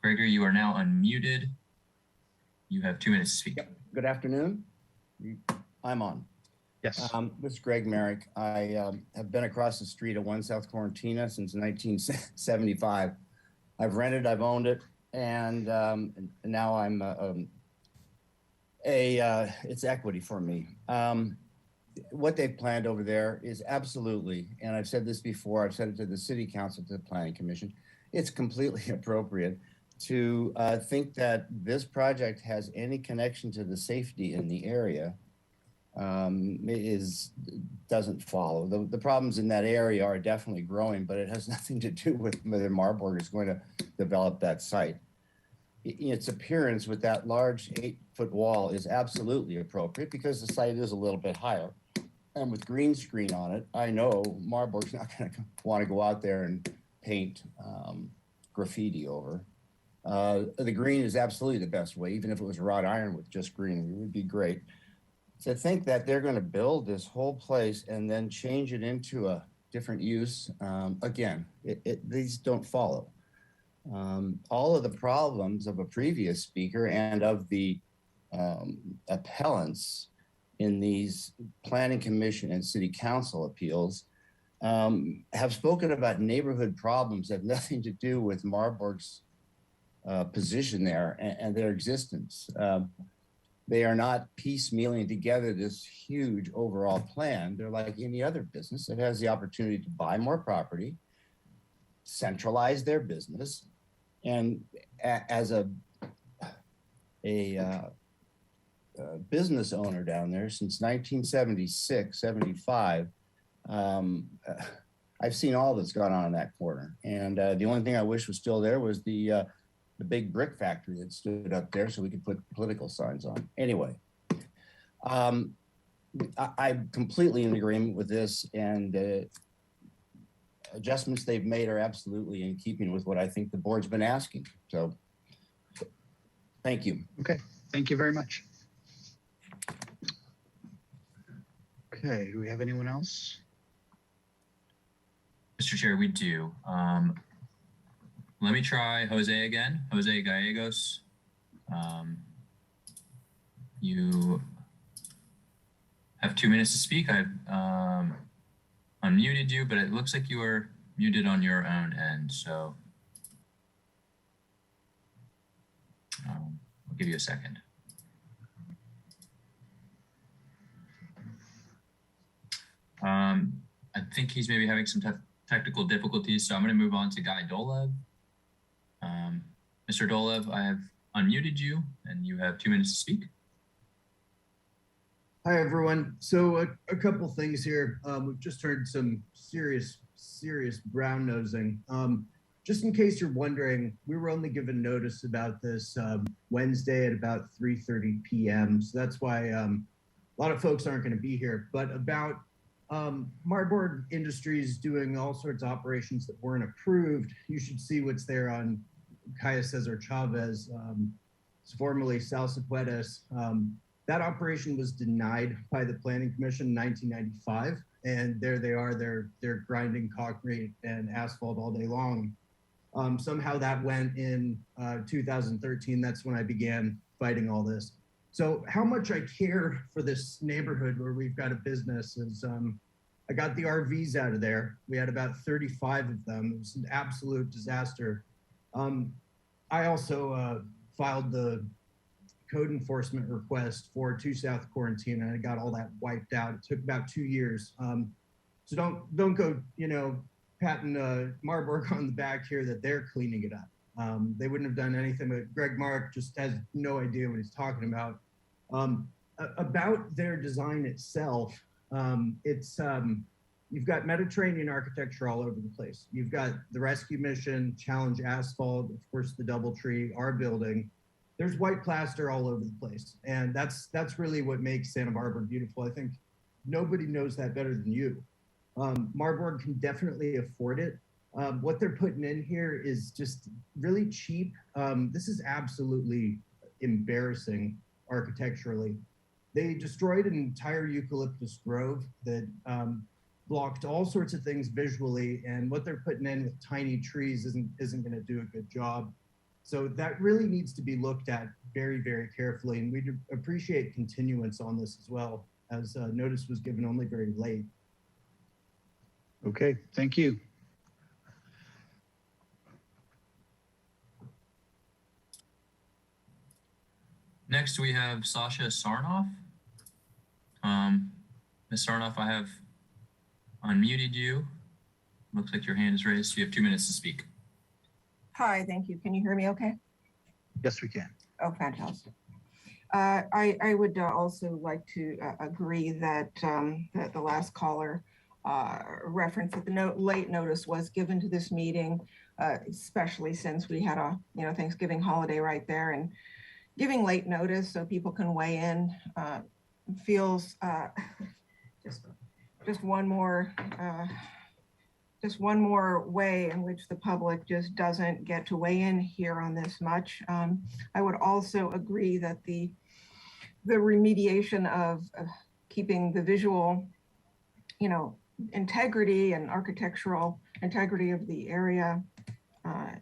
Gregory, you are now unmuted. You have 2 minutes to speak. Yep. Good afternoon. I'm on. Yes. This is Greg Merrick. I have been across the street at 1 South Coratina since 1975. I've rented, I've owned it, and now I'm it's equity for me. What they've planned over there is absolutely, and I've said this before, I've said it to the city council, to the planning commission, it's completely appropriate to think that this project has any connection to the safety in the area. Doesn't follow. The problems in that area are definitely growing, but it has nothing to do with whether Marburg is going to develop that site. Its appearance with that large 8-foot wall is absolutely appropriate because the site is a little bit higher. and with green screen on it, I know Marburg's not going to want to go out there and paint graffiti over. The green is absolutely the best way, even if it was wrought iron with just green, it would be great. To think that they're going to build this whole place and then change it into a different use, again, these don't follow. All of the problems of a previous speaker and of the appellants in these planning commission and city council appeals have spoken about neighborhood problems that have nothing to do with Marburg's position there and their existence. They are not piecemealing together this huge overall plan. They're like any other business that has the opportunity to buy more property, centralize their business, and as a business owner down there since 1976, 75, I've seen all that's gone on in that corner. And the only thing I wish was still there was the big brick factory that stood up there so we could put political signs on. Anyway, I'm completely in agreement with this, and adjustments they've made are absolutely in keeping with what I think the board's been asking. So thank you. Okay, thank you very much. Okay, do we have anyone else? Mr. Chair, we do. Let me try Jose again, Jose Gallegos. You have 2 minutes to speak. I've unmuted you, but it looks like you are muted on your own end, so I'll give you a second. I think he's maybe having some technical difficulties, so I'm going to move on to Guy Dolev. Mr. Dolev, I have unmuted you, and you have 2 minutes to speak. Hi, everyone. So a couple things here. We've just heard some serious brown nosing. Just in case you're wondering, we were only given notice about this Wednesday at about 3:30 p.m. So that's why a lot of folks aren't going to be here. But about Marburg Industries doing all sorts of operations that weren't approved, you should see what's there on Calle Cesar Chavez, formerly Salsa Puedes. That operation was denied by the Planning Commission in 1995, and there they are, they're grinding concrete and asphalt all day long. Somehow that went in 2013, that's when I began fighting all this. So how much I care for this neighborhood where we've got a business is, I got the RVs out of there. We had about 35 of them. It was an absolute disaster. I also filed the code enforcement request for 2 South Quarantine, and I got all that wiped out. It took about 2 years. So don't go, patting Marburg on the back here that they're cleaning it up. They wouldn't have done anything, but Greg Mark just has no idea what he's talking about. About their design itself, you've got Mediterranean architecture all over the place. You've got the Rescue Mission, Challenge Asphalt, of course, the Doubletree, our building. There's white plaster all over the place. And that's really what makes Santa Barbara beautiful. I think nobody knows that better than you. Marburg can definitely afford it. What they're putting in here is just really cheap. This is absolutely embarrassing architecturally. They destroyed an entire eucalyptus grove that blocked all sorts of things visually, and what they're putting in with tiny trees isn't going to do a good job. So that really needs to be looked at very, very carefully, and we'd appreciate continuance on this as well, as notice was given only very late. Okay, thank you. Next, we have Sasha Sarnoff. Ms. Sarnoff, I have unmuted you. Looks like your hand is raised. You have 2 minutes to speak. Hi, thank you. Can you hear me okay? Yes, we can. Oh, fantastic. I would also like to agree that, that the last caller referenced that the late notice was given to this meeting, especially since we had a Thanksgiving holiday right there, and giving late notice so people can weigh in feels just just one more way in which the public just doesn't get to weigh in here on this much. I would also agree that the remediation of keeping the visual, integrity and architectural integrity of the area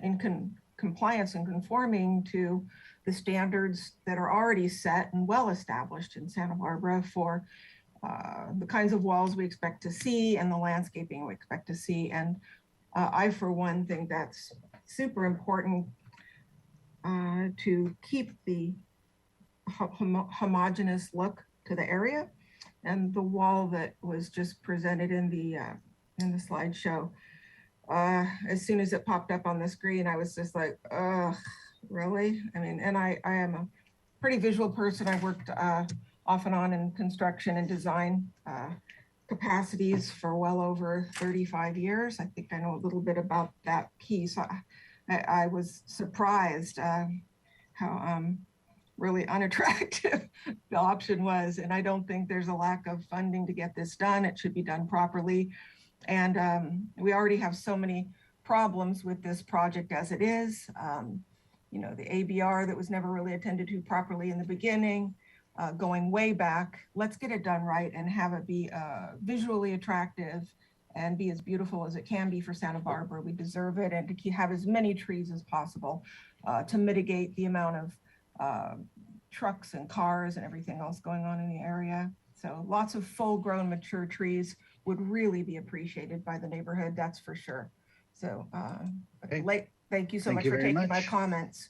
in compliance and conforming to the standards that are already set and well established in Santa Barbara for the kinds of walls we expect to see and the landscaping we expect to see. And I, for one, think that's super important to keep the homogeneous look to the area. And the wall that was just presented in the slideshow, as soon as it popped up on the screen, I was just like, ugh, really? I mean, and I am a pretty visual person. I worked off and on in construction and design capacities for well over 35 years. I think I know a little bit about that piece. I was surprised how really unattractive the option was. And I don't think there's a lack of funding to get this done. It should be done properly. And we already have so many problems with this project as it is. The ABR that was never really attended to properly in the beginning, going way back. Let's get it done right and have it be visually attractive and be as beautiful as it can be for Santa Barbara. We deserve it, and to have as many trees as possible to mitigate the amount of trucks and cars and everything else going on in the area. So lots of full-grown mature trees would really be appreciated by the neighborhood, that's for sure. So thank you so much for taking my comments.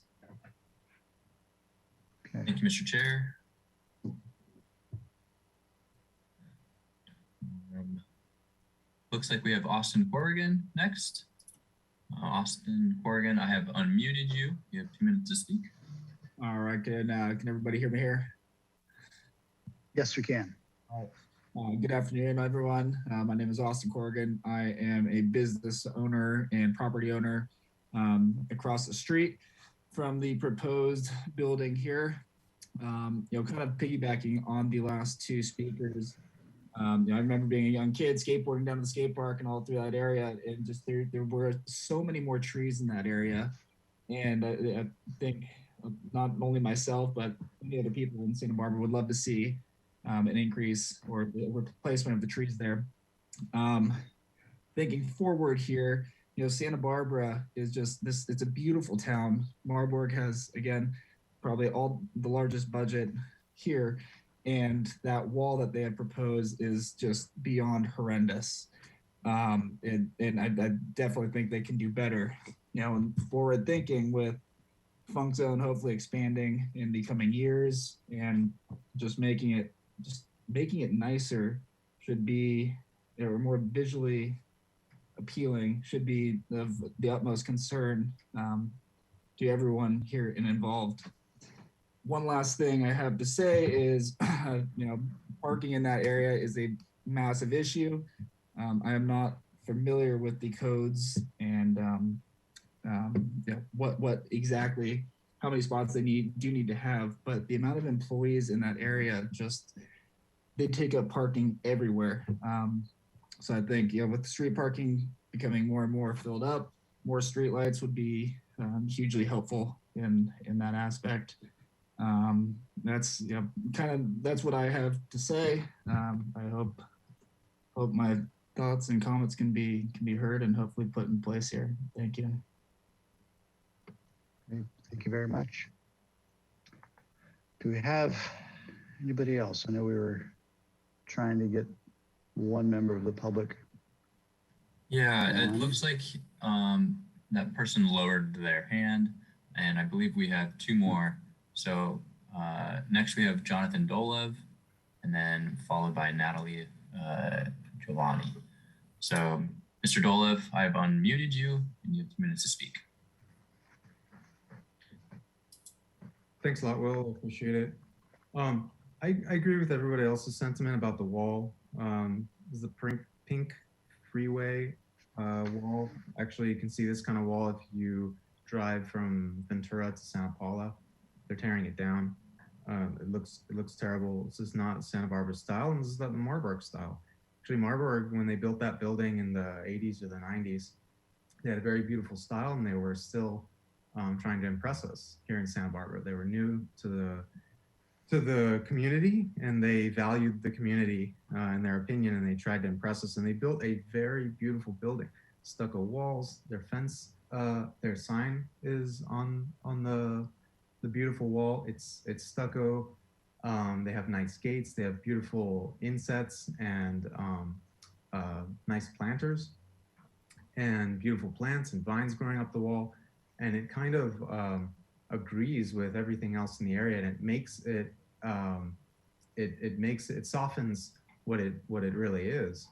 Thank you, Mr. Chair. Looks like we have Austin Corrigan next. Austin Corrigan, I have unmuted you. You have 2 minutes to speak. All right, can everybody hear me here? Yes, we can. All right. Good afternoon, everyone. My name is Austin Corrigan. I am a business owner and property owner across the street from the proposed building here. Kind of piggybacking on the last two speakers. I remember being a young kid skateboarding down to the skate park and all through that area, and just there were so many more trees in that area. And I think not only myself, but many other people in Santa Barbara would love to see an increase or replacement of the trees there. Thinking forward here, Santa Barbara is just this, it's a beautiful town. Marburg has, again, probably all the largest budget here. And that wall that they have proposed is just beyond horrendous. And I definitely think they can do better. And forward thinking with Funk Zone hopefully expanding in the coming years and just making it nicer should be, or more visually appealing should be of the utmost concern to everyone here and involved. One last thing I have to say is, parking in that area is a massive issue. I am not familiar with the codes and what exactly, how many spots they do need to have, but the amount of employees in that area, they take up parking everywhere. So I think, with the street parking becoming more and more filled up, more street lights would be hugely helpful in that aspect. That's that's what I have to say. I hope my thoughts and comments can be heard and hopefully put in place here. Thank you. Okay, thank you very much. Do we have anybody else? I know we were trying to get one member of the public. Yeah, it looks like that person lowered their hand, and I believe we have two more. So next we have Jonathan Dolev, and then followed by Natalie Giovanni. So Mr. Dolev, I have unmuted you, and you have 2 minutes to speak. Thanks a lot, Will. Appreciate it. I agree with everybody else's sentiment about the wall. This is the pink freeway wall. Actually, you can see this kind of wall if you drive from Ventura to Santa Paula. They're tearing it down. It looks terrible. This is not Santa Barbara style, and this is not the Marburg style. Actually, Marburg, when they built that building in the 80s or the 90s, they had a very beautiful style, and they were still trying to impress us here in Santa Barbara. They were new to the community, and they valued the community in their opinion, and they tried to impress us. And they built a very beautiful building, stucco walls. Their fence, their sign is on the beautiful wall. It's stucco. They have nice gates. They have beautiful insets and nice planters and beautiful plants and vines growing up the wall. And it kind of agrees with everything else in the area, and it makes it it softens what it really is.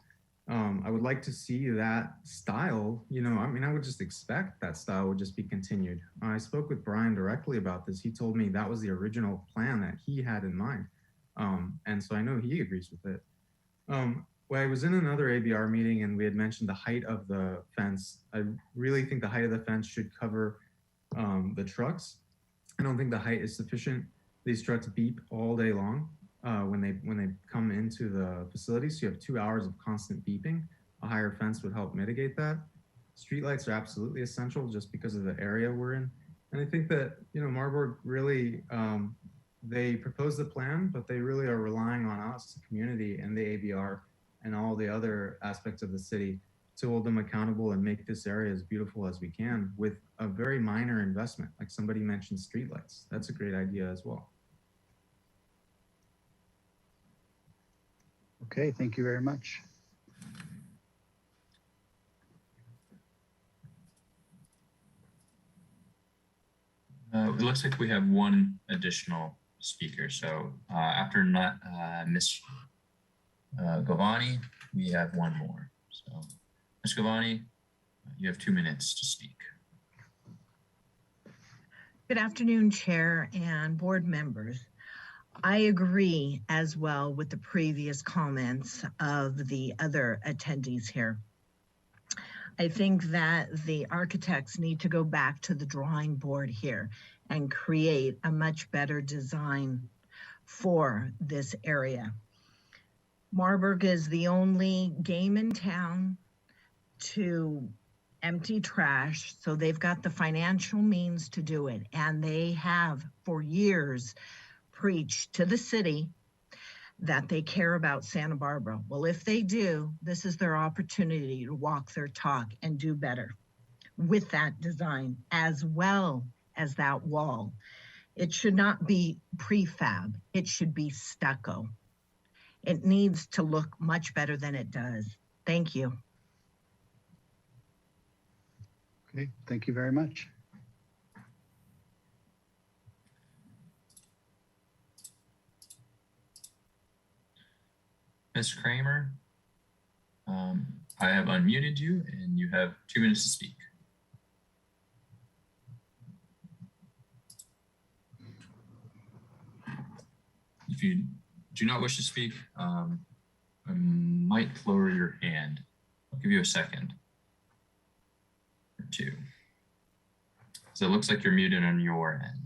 I would like to see that style, you know, I mean, I would just expect that style would just be continued. I spoke with Brian directly about this. He told me that was the original plan that he had in mind. And so I know he agrees with it. Well, I was in another ABR meeting, and we had mentioned the height of the fence. I really think the height of the fence should cover the trucks. I don't think the height is sufficient. These trucks beep all day long when they come into the facility. So you have 2 hours of constant beeping. A higher fence would help mitigate that. Streetlights are absolutely essential just because of the area we're in. And I think that, you know, Marburg really, they proposed the plan, but they really are relying on us, the community, and the ABR, and all the other aspects of the city to hold them accountable and make this area as beautiful as we can with a very minor investment. Like somebody mentioned streetlights. That's a great idea as well. Okay, thank you very much. It looks like we have one additional speaker. So after Ms. Govani, we have one more. So Ms. Govani, you have 2 minutes to speak. Good afternoon, Chair and board members. I agree as well with the previous comments of the other attendees here. I think that the architects need to go back to the drawing board here and create a much better design for this area. Marburg is the only game in town to empty trash, so they've got the financial means to do it, and they have for years preached to the city that they care about Santa Barbara. Well, if they do, this is their opportunity to walk their talk and do better with that design as well as that wall. It should not be prefab, it should be stucco. It needs to look much better than it does. Thank you. Okay, thank you very much. Ms. Kramer, I have unmuted you and you have 2 minutes to speak. If you do not wish to speak, I might lower your hand. I'll give you a second or two. So it looks like you're muted on your end.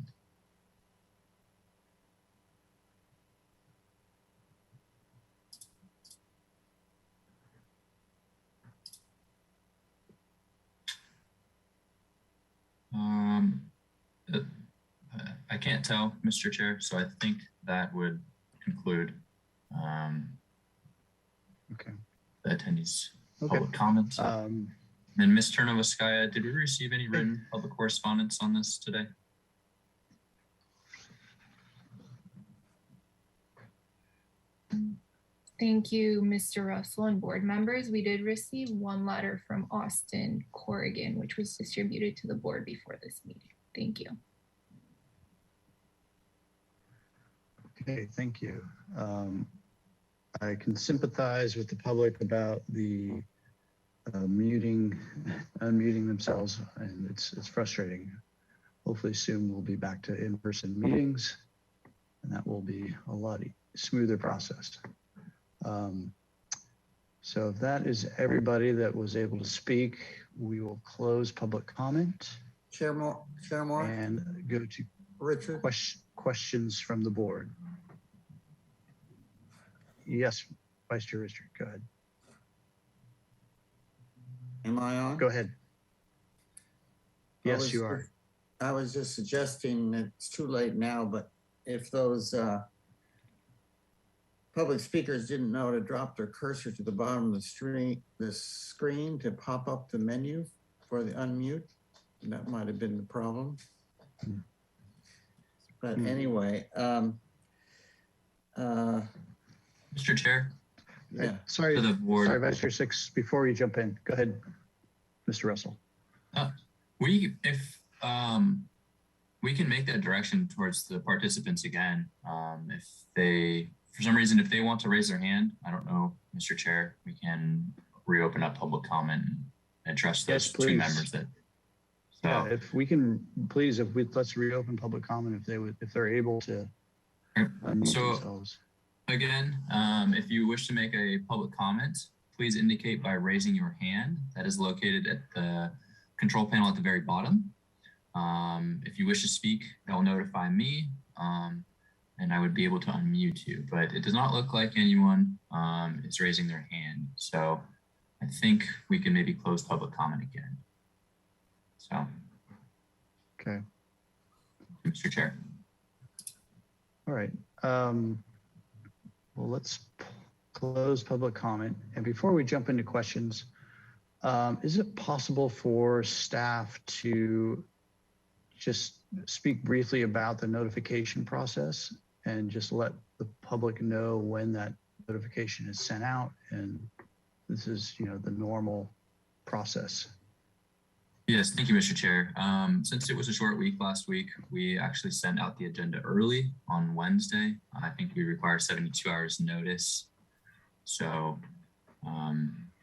I can't tell, Mr. Chair, so I think that would conclude okay. The attendees' Okay. public comments. Then Ms. Ternovoskaya, did we receive any written public correspondence on this today? Thank you, Mr. Russell and board members. We did receive one letter from Austin Corrigan, which was distributed to the board before this meeting. Thank you. Okay, thank you. I can sympathize with the public about the unmuting themselves, and it's frustrating. Hopefully soon we'll be back to in-person meetings, and that will be a lot smoother process. So if that is everybody that was able to speak, we will close public comment. Chair Moore. And go to Richard. Questions from the board. Yes, Vice Chair Richard, go ahead. Am I on? Go ahead. Yes, you are. I was just suggesting that it's too late now, but if those public speakers didn't know to drop their cursor to the bottom of the screen to pop up the menu for the unmute, that might have been the problem. But anyway, Mr. Chair. Yeah. Sorry, To the board. sorry, Vice Chair Six, before you jump in, go ahead, Mr. Russell. We can make that direction towards the participants again. If they, for some reason, if they want to raise their hand, I don't know, Mr. Chair, we can reopen up public comment and address those Yes, two please. members that. So Yeah, if we can, please, let's reopen public comment if they're able to unmute So- themselves. again, if you wish to make a public comment, please indicate by raising your hand. That is located at the control panel at the very bottom. If you wish to speak, that will notify me, and I would be able to unmute you. But it does not look like anyone is raising their hand. So I think we can maybe close public comment again. So, Okay, Mr. Chair. all right. Well, let's close public comment. And before we jump into questions, is it possible for staff to just speak briefly about the notification process and just let the public know when that notification is sent out? And this is, the normal process. Yes, thank you, Mr. Chair. Since it was a short week last week, we actually sent out the agenda early on Wednesday. I think we require 72 hours notice. So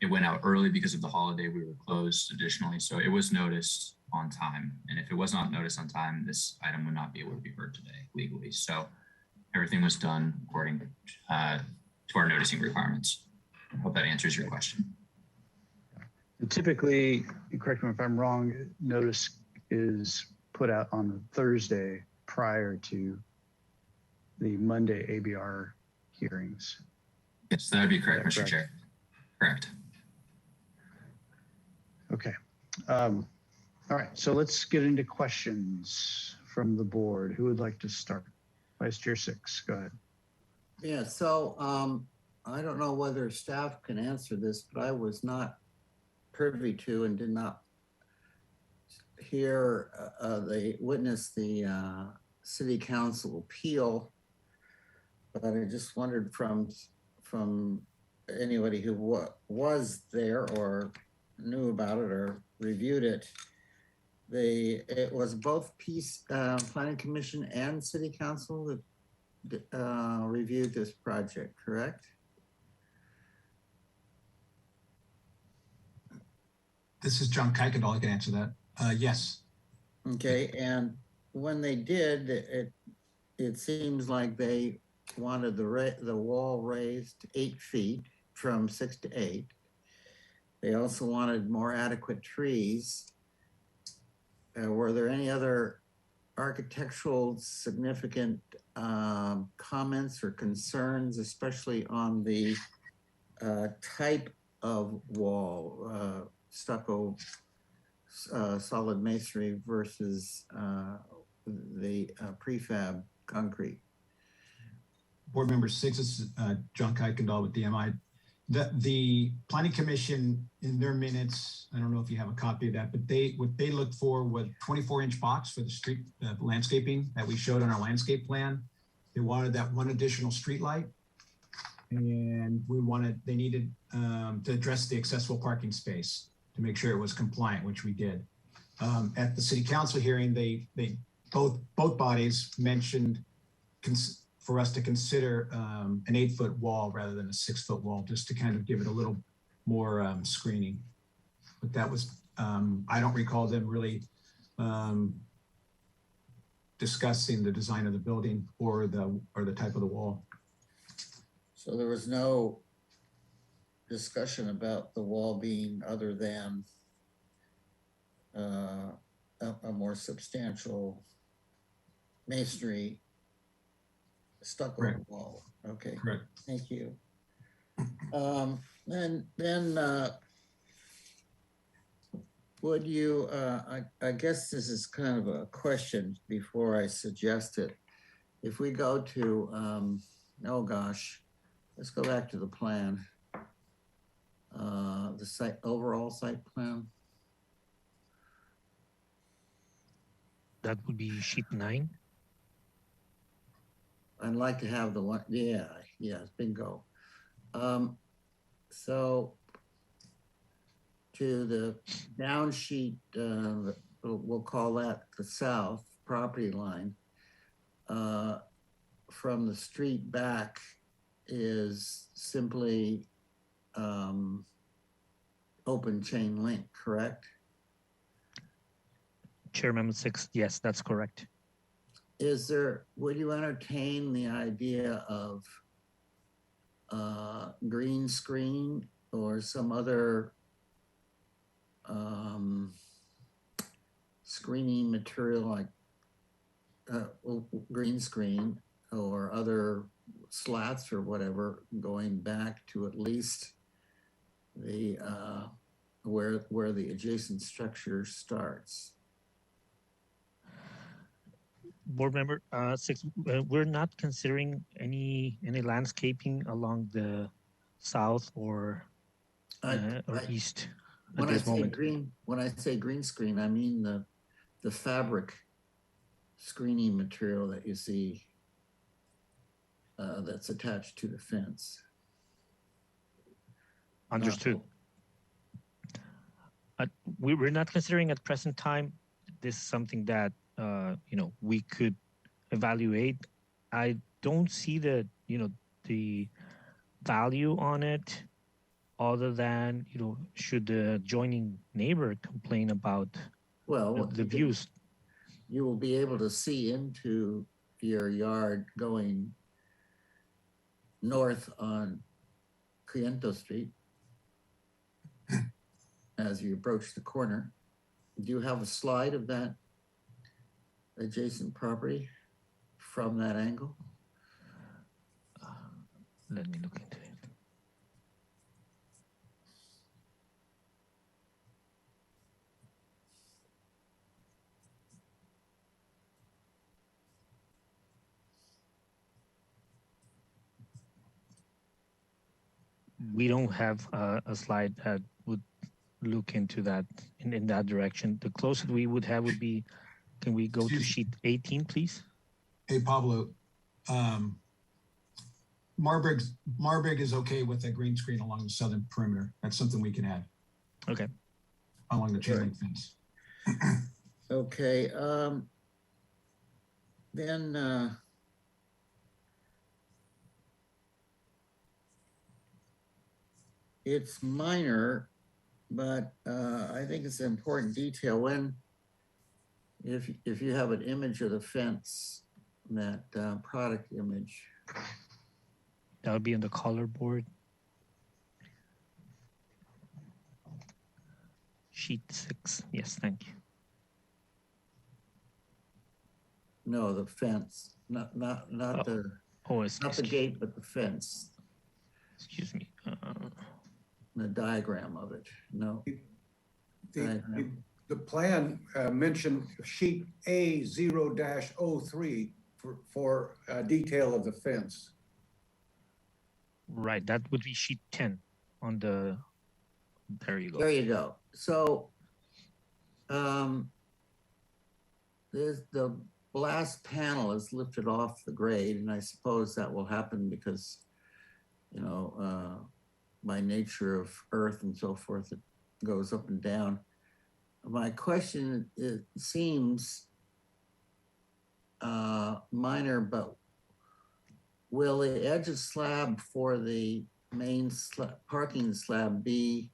it went out early because of the holiday. We were closed additionally. So it was noticed on time. And if it was not noticed on time, this item would not be able to be heard today legally. So everything was done according to our noticing requirements. I hope that answers your question. And typically, correct me if I'm wrong, notice is put out on the Thursday prior to the Monday ABR hearings. Yes, that would be correct, Is that Mr. Chair. Correct. Okay. All right, so let's get into questions from the board. Who would like to start? Vice Chair Six, go ahead. Yeah, so I don't know whether staff can answer this, but I was not privy to and did not hear witness the city council appeal. But I just wondered from anybody who was there or knew about it or reviewed it, it was both planning commission and city council that reviewed this project, correct? This is John Kuykendall. I can answer that. Yes. Okay, and when they did, it seems like they wanted the wall raised 8 feet from 6 to 8. They also wanted more adequate trees. Were there any other architectural significant comments or concerns, especially on the type of wall, stucco, solid masonry versus the prefab concrete? Board Member Six, this is John Kuykendall with DMI. The Planning Commission in their minutes, I don't know if you have a copy of that, but what they looked for was 24-inch box for the street landscaping that we showed on our landscape plan. They wanted that one additional street light, and they needed to address the accessible parking space to make sure it was compliant, which we did. At the city council hearing, they both bodies mentioned for us to consider an 8-foot wall rather than a 6-foot wall, just to kind of give it a little more screening. But that was, I don't recall them really discussing the design of the building or the type of the wall. So there was no discussion about the wall being other than a more substantial masonry stucco Correct. wall. Okay. Correct. Thank you. Then Would you, I guess this is kind of a question before I suggest it. If we go to, oh gosh, let's go back to the plan. The site, overall site plan. That would be sheet 9. I'd like to have the one, yeah, bingo. So to the down sheet, we'll call that the south property line. From the street back is simply open chain link, correct? Chairman 6, yes, that's correct. Would you entertain the idea of green screen or some other screening material like green screen or other slats or whatever going back to at least the where the adjacent structure starts? Board member 6, we're not considering any landscaping along the south or east at When I this say moment. green screen, I mean the fabric screening material that you see that's attached to the fence. Understood. We're not considering at present time. This is something that we could evaluate. I don't see the value on it, other than should the adjoining neighbor complain about the views. You will be able to see into your yard going north on Cuento Street as you approach the corner. Do you have a slide of that adjacent property from that angle? Let me look into it. We don't have a slide that would look into that in that direction. The closest we would have would be, can we go to sheet 18, please? Hey, Pablo, Marburg is okay with a green screen along the southern perimeter. That's something we can add. Okay. Along the chain link fence. Okay. Then it's minor, but I think it's an important detail. If you have an image of the fence, that product image. That would be on the color board. Sheet 6. Yes, thank you. No, the fence, not the gate, but the fence. Excuse me. The diagram of it. No. The plan mentioned sheet A0-03 for detail of the fence. Right, that would be sheet 10 on the, there you go. There you go. So there's the blast panel is lifted off the grade, and I suppose that will happen because, by nature of earth and so forth, it goes up and down. My question, it seems minor, but will the edge of slab for the main parking slab be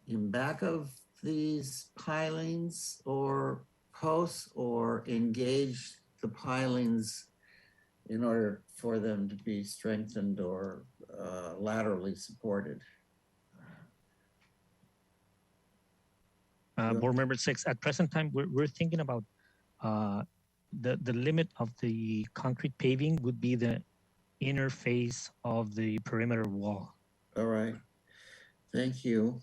in back of these pilings or posts, or engage the pilings in order for them to be strengthened or laterally supported? Board member 6, at present time, we're thinking about the limit of the concrete paving would be the inner face of the perimeter wall. All right, thank you.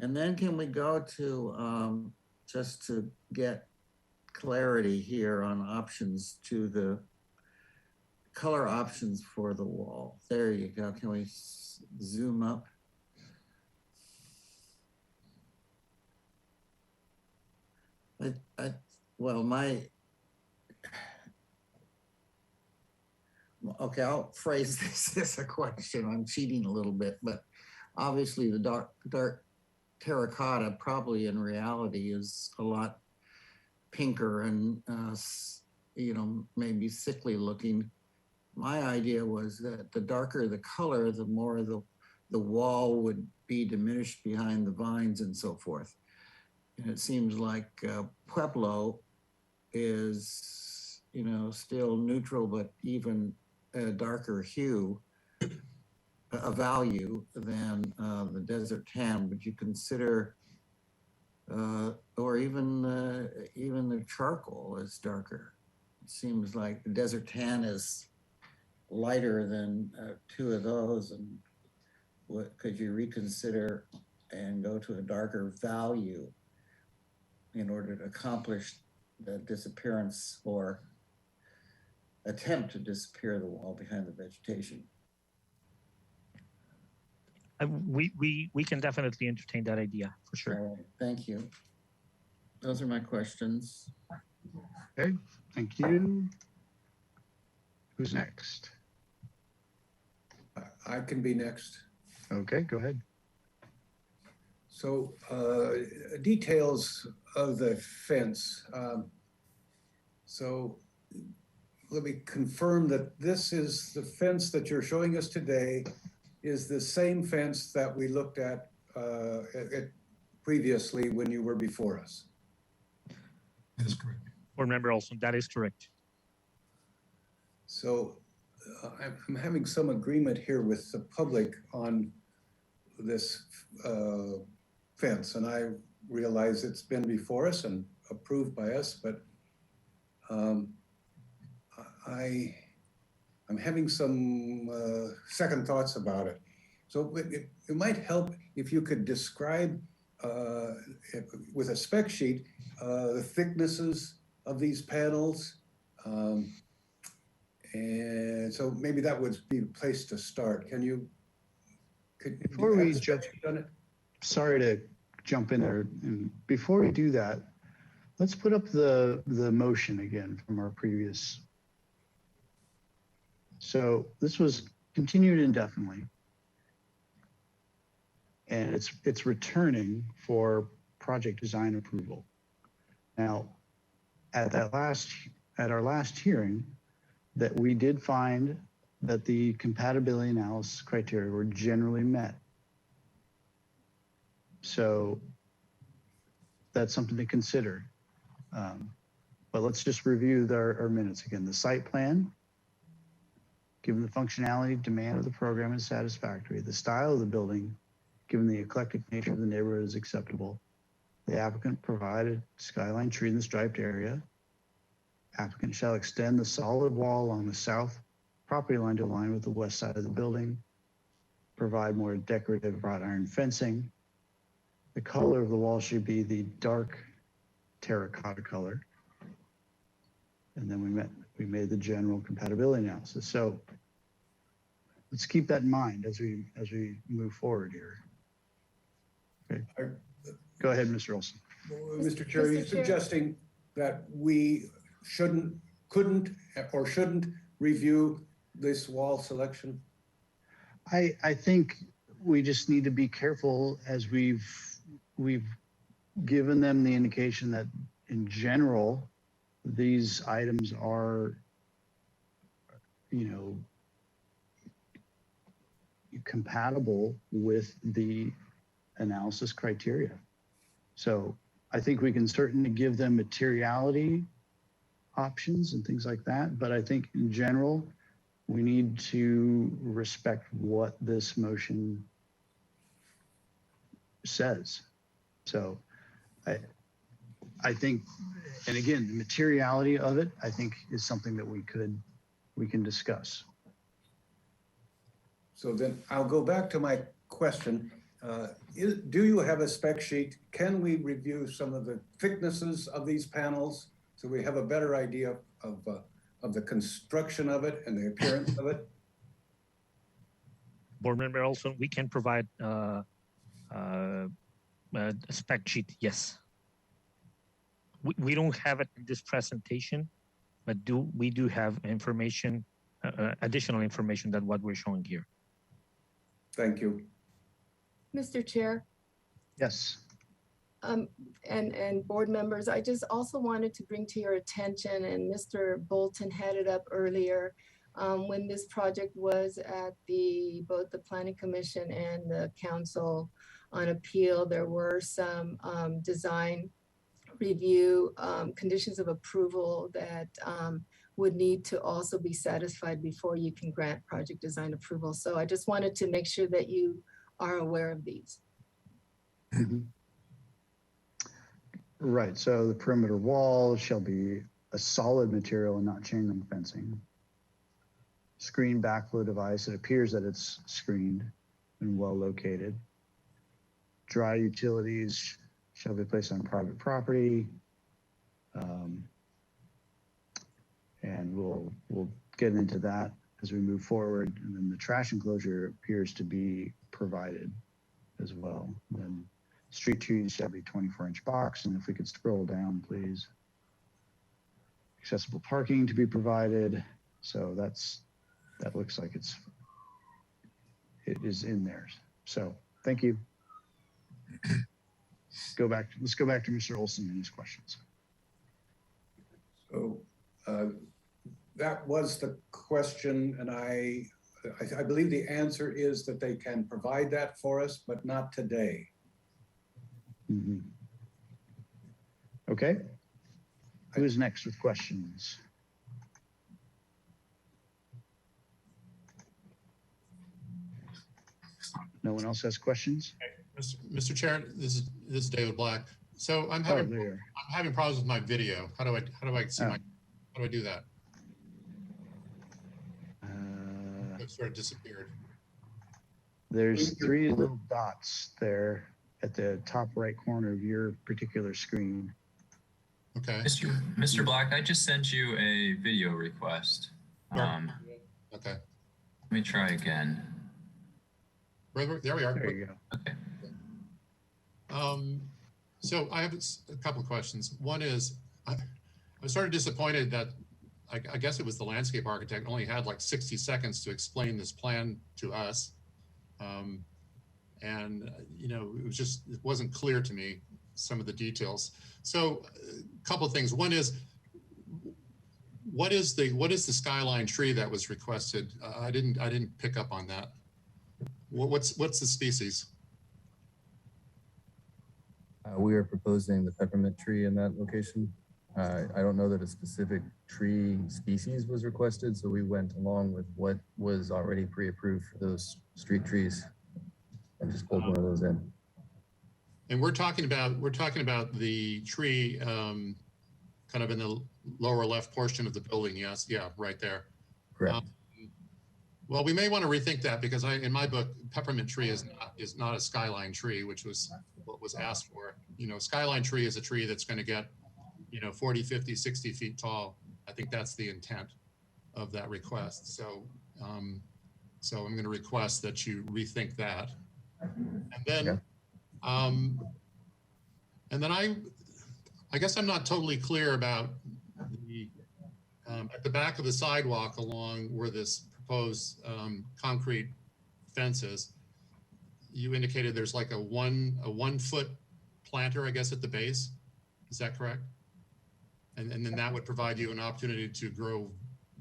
And then can we go to, just to get clarity here on options to the color options for the wall? There you go. Can we zoom up? Well, okay, I'll phrase this as a question. I'm cheating a little bit, but obviously the dark terracotta probably in reality is a lot pinker and, maybe sickly looking. My idea was that the darker the color, the more the wall would be diminished behind the vines and so forth. And it seems like Pueblo is, still neutral, but even a darker hue, a value than the desert tan. Would you consider, or even the charcoal is darker? It seems like the desert tan is lighter than two of those. And what could you reconsider and go to a darker value in order to accomplish the disappearance or attempt to disappear the wall behind the vegetation? We can definitely entertain that idea for sure. All right, thank you. Those are my questions. Okay, thank you. Who's next? I can be next. Okay, go ahead. So details of the fence. So let me confirm that this is the fence that you're showing us today is the same fence that we looked at previously when you were before us. That is correct. Board Member Olson, that is correct. So I'm having some agreement here with the public on this fence, and I realize it's been before us and approved by us, but I'm having some second thoughts about it. So it might help if you could describe with a spec sheet the thicknesses of these panels. And so maybe that would be the place to start. Before we jump, sorry to jump in there. And before we do that, let's put up the motion again from our previous. So this was continued indefinitely. And it's returning for project design approval. Now, at our last hearing, that we did find that the compatibility analysis criteria were generally met. So that's something to consider. But let's just review our minutes again. The site plan, given the functionality, demand of the program is satisfactory. The style of the building, given the eclectic nature of the neighborhood, is acceptable. The applicant provided skyline tree in the striped area. Applicant shall extend the solid wall along the south property line to align with the west side of the building. Provide more decorative wrought iron fencing. The color of the wall should be the dark terracotta color. And then we made the general compatibility analysis. So let's keep that in mind as we move forward here. Okay. Go ahead, Mr. Olson. Mr. Chair, are you suggesting that we couldn't review this wall selection? I think we just need to be careful as we've given them the indication that in general, these items are, compatible with the analysis criteria. So I think we can certainly give them materiality options and things like that. But I think in general, we need to respect what this motion says. So I think, and again, the materiality of it, I think is something that we can discuss. So then I'll go back to my question. Do you have a spec sheet? Can we review some of the thicknesses of these panels so we have a better idea of the construction of it and the appearance of it? Board Member Olson, we can provide a spec sheet, yes. We don't have it in this presentation, but we do have information, additional information than what we're showing here. Thank you. Mr. Chair. Yes. And board members, I just also wanted to bring to your attention, and Mr. Bolton had it up earlier, when this project was at both the Planning Commission and the Council on Appeal, there were some design review conditions of approval that would need to also be satisfied before you can grant project design approval. So I just wanted to make sure that you are aware of these. Right, so the perimeter wall shall be a solid material and not chain link fencing. Screen backflow device, it appears that it's screened and well located. Dry utilities shall be placed on private property. And we'll get into that as we move forward. And then the trash enclosure appears to be provided as well. And street trees shall be 24-inch box. And if we could scroll down, please. Accessible parking to be provided. So that looks like it is in there. So thank you. Let's go back to Mr. Olson and his questions. So that was the question, and I believe the answer is that they can provide that for us, but not today. Mm-hmm. Okay. Who's next with questions? No one else has questions? Mr. Chair, this is David Black. So I'm having problems with my video. How do I see how do I do that? It sort of disappeared. There's 3 little dots there at the top right corner of your particular screen. Okay. Mr. Black, I just sent you a video request. Okay. Let me try again. There we are. There you go. Okay. So I have a couple of questions. One is, I was sort of disappointed that I guess it was the landscape architect only had like 60 seconds to explain this plan to us. And, you know, it wasn't clear to me, some of the details. So a couple of things. One is, what is the skyline tree that was requested? I didn't pick up on that. What's the species? We are proposing the peppermint tree in that location. I don't know that a specific tree species was requested, so we went along with what was already pre-approved for those street trees and just pulled one of those in. And we're talking about the tree kind of in the lower left portion of the building. Yes, yeah, right there. Correct. Well, we may want to rethink that because in my book, peppermint tree is not a skyline tree, which was what was asked for. You know, skyline tree is a tree that's going to get, 40, 50, 60 feet tall. I think that's the intent of that request. So, so I'm going to request that you rethink that. And then, I guess I'm not totally clear about the at the back of the sidewalk along where this proposed concrete fence is. You indicated there's like a 1 foot planter, I guess, at the base. Is that correct? And then that would provide you an opportunity to grow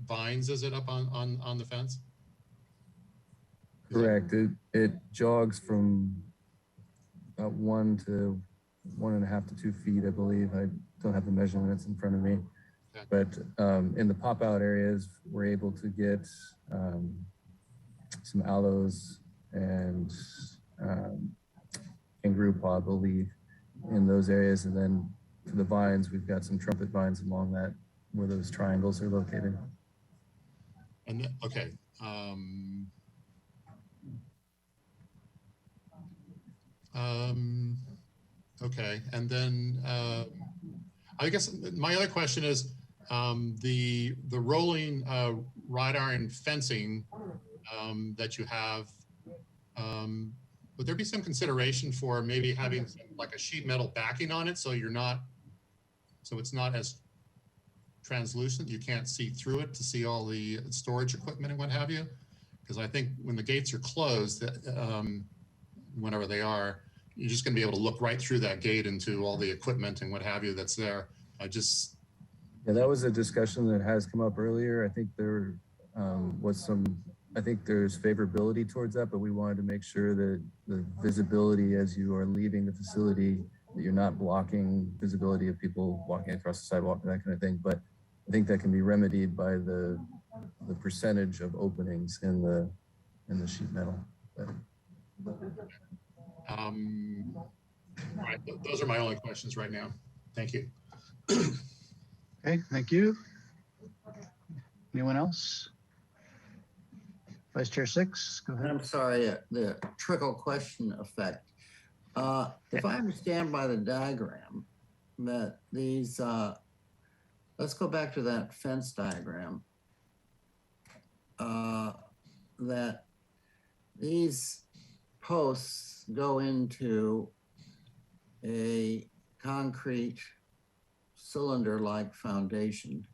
vines, is it, up on the fence? Correct. It jogs from about 1 to 1.5 to 2 feet, I believe. I don't have the measurements in front of me. Okay. But in the pop-out areas, we're able to get some aloes and kangaroo paw, I believe, in those areas. And then for the vines, we've got some trumpet vines along that where those triangles are located. And Okay, and then I guess my other question is the rolling wrought iron fencing that you have. Would there be some consideration for maybe having like a sheet metal backing on it so it's not as translucent, you can't see through it to see all the storage equipment and what have you? Because I think when the gates are closed, whenever they are, you're just going to be able to look right through that gate into all the equipment and what have you that's there. Yeah, that was a discussion that has come up earlier. I think there I think there's favorability towards that, but we wanted to make sure that the visibility as you are leaving the facility, that you're not blocking visibility of people walking across the sidewalk and that kind of thing. But I think that can be remedied by the percentage of openings in the sheet metal. All right, those are my only questions right now. Thank you. Okay, thank you. Anyone else? Vice Chair Six, go ahead. I'm sorry, the trickle question effect. If I understand by the diagram that these, let's go back to that fence diagram, that these posts go into a concrete cylinder-like foundation.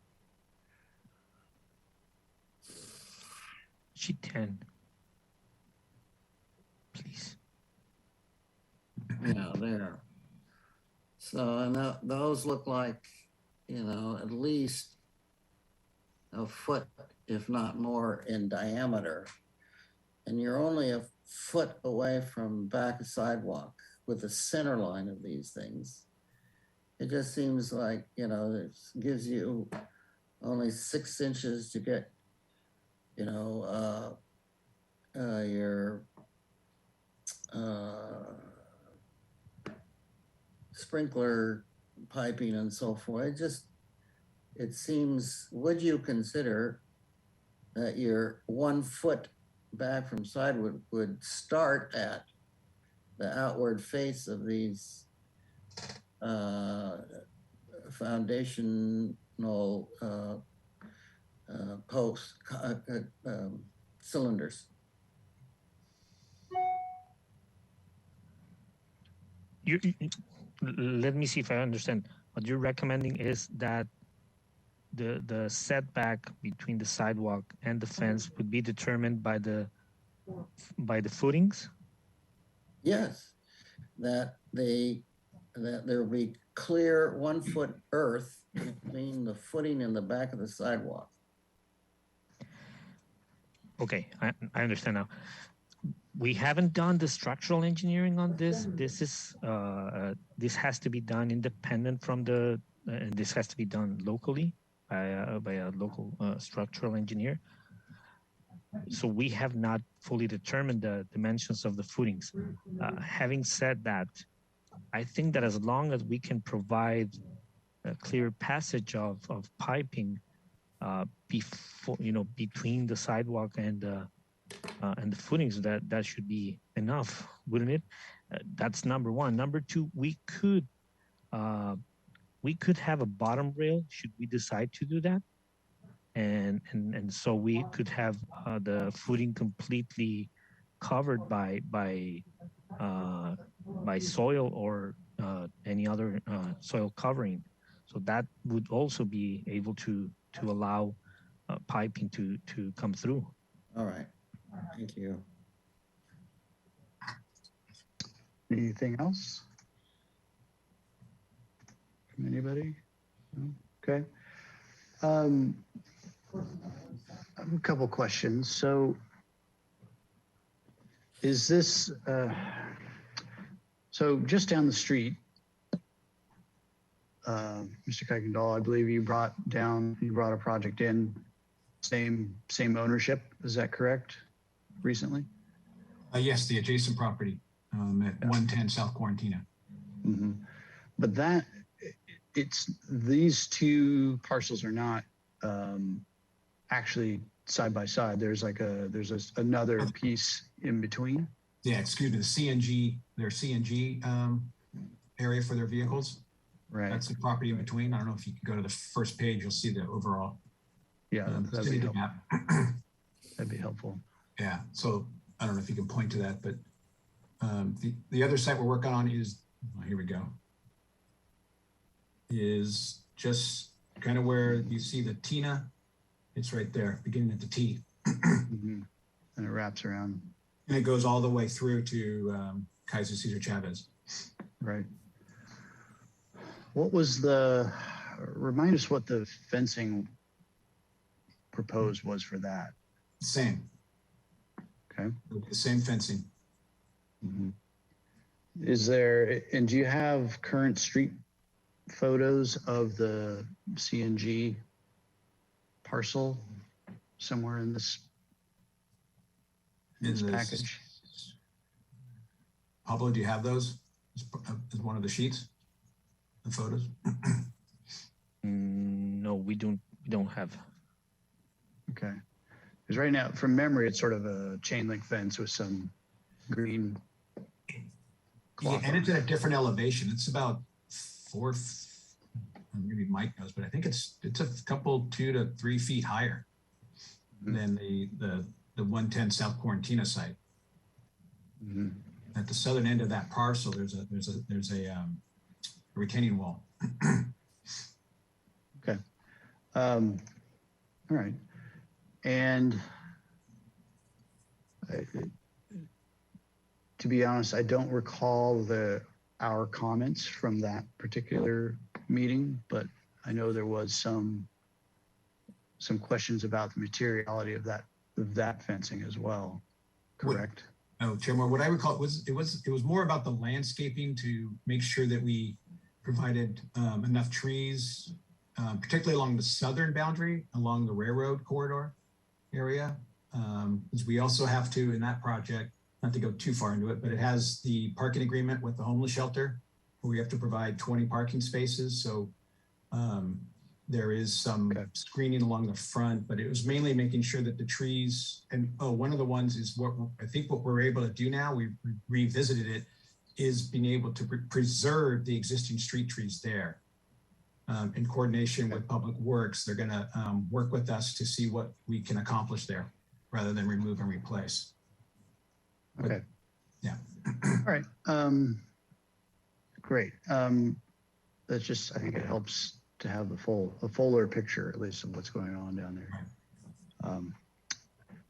Sheet 10, please. Yeah, there. So, and those look like, you know, at least a foot, if not more, in diameter. And you're only a foot away from back of sidewalk with the center line of these things. It just seems like, you know, it gives you only 6 inches to get, you know, your sprinkler piping and so forth. It seems, would you consider that your 1 foot back from side would start at the outward face of these foundational posts, cylinders? Let me see if I understand. What you're recommending is that the setback between the sidewalk and the fence would be determined by the footings? Yes, that there will be clear 1 foot earth between the footing and the back of the sidewalk. Okay, I understand now. We haven't done the structural engineering on this. This has to be done independent from and this has to be done locally by a local structural engineer. So we have not fully determined the dimensions of the footings. Having said that, I think that as long as we can provide a clear passage of piping before, you know, between the sidewalk and the footings, that should be enough, wouldn't it? That's number one. Number two, we could have a bottom rail should we decide to do that, and so we could have the footing completely covered by soil or any other soil covering. So that would also be able to allow piping to come through. All right. Thank you. Anything else from anybody? No? Okay. I have a couple questions. So is this, so just down the street, Mr. Kuykendall, I believe you brought a project in, same ownership, is that correct, recently? Yes, the adjacent property at 110 South Quarantina. Mm-hmm. But these two parcels are not actually side by side. There's another piece in between. Yeah, excuse me, the CNG, their CNG area for their vehicles. Right. That's the property in between. I don't know if you can go to the first page, you'll see the overall. Yeah, that'd be helpful. map. That'd be helpful. Yeah, so I don't know if you can point to that, but the other site we're working on is, oh, here we go, is just kind of where you see the Tina. It's right there, beginning at the T. And it wraps around. And it goes all the way through to Kaiser Cesar Chavez. Right. What was the, remind us what the fencing proposed was for that? Same. Okay. The same fencing. Is there, and do you have current street photos of the CNG parcel somewhere in this package? Pablo, do you have those as one of the sheets, the photos? No, we don't have. Okay. Because right now, from memory, it's sort of a chain link fence with some green Yeah, and it's at a different elevation. It's about maybe Mike knows, but I think it's a couple 2 to 3 feet higher than the 110 South Quarantina site. At the southern end of that parcel, there's a retaining wall. Okay. All right. And to be honest, I don't recall our comments from that particular meeting, but I know there was some questions about the materiality of that fencing as well. Correct? No, Chairman, what I recall it was more about the landscaping to make sure that we provided enough trees, particularly along the southern boundary, along the railroad corridor area. Because we also have to, in that project, not to go too far into it, but it has the parking agreement with the homeless shelter where we have to provide 20 parking spaces. So there is some screening along the front, but it was mainly making sure that the trees, and one of the ones is what I think what we're able to do now, we revisited it, is being able to preserve the existing street trees there. In coordination with Public Works, they're gonna work with us to see what we can accomplish there rather than remove and replace. Okay. Yeah. All right. Great. That's just, I think it helps to have a fuller picture, at least, of what's going on down there.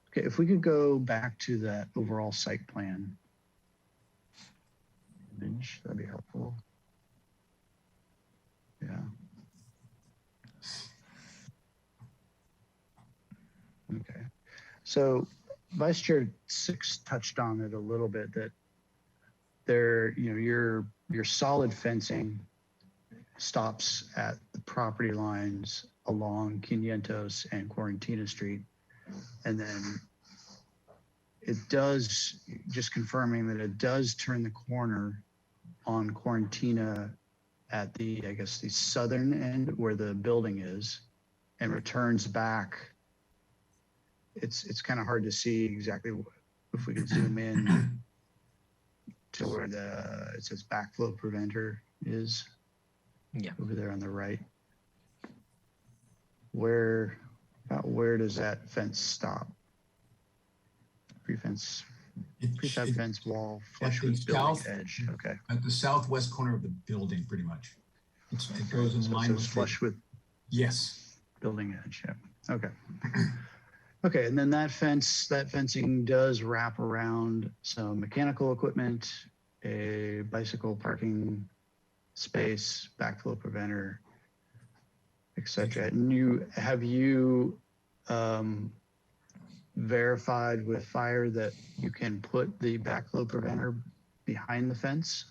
Okay, if we could go back to that overall site plan image, that'd be helpful. Yeah. Okay. So Vice Chair Six touched on it a little bit, that there, your solid fencing stops at the property lines along Quinientos and Quarantina Street. And then it does, just confirming that it does turn the corner on Quarantina at the, I guess, the southern end where the building is, and returns back. It's kind of hard to see exactly if we could zoom in to where it says backflow preventer is. Yeah. Over there on the right. About where does that fence stop? Prefab fence wall flush with building edge. Okay. At the southwest corner of the building, pretty much. It goes in line with flush with. Yes. Building edge. Yeah. Okay. Okay, and then that fencing does wrap around some mechanical equipment, a bicycle parking space, backflow preventer, etc. And have you verified with fire that you can put the backflow preventer behind the fence?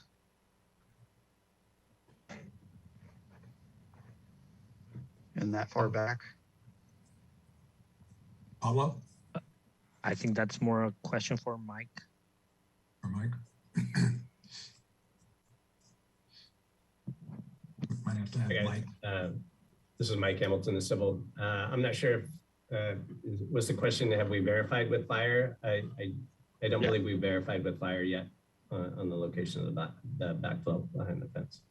And that far back? Pablo? I think that's more a question for Mike. For Mike? Might have to have Mike. This is Mike Hamilton, the civil. I'm not sure if was the question, have we verified with fire? I don't Yeah. believe we verified with fire yet on the location of the backflow behind the fence.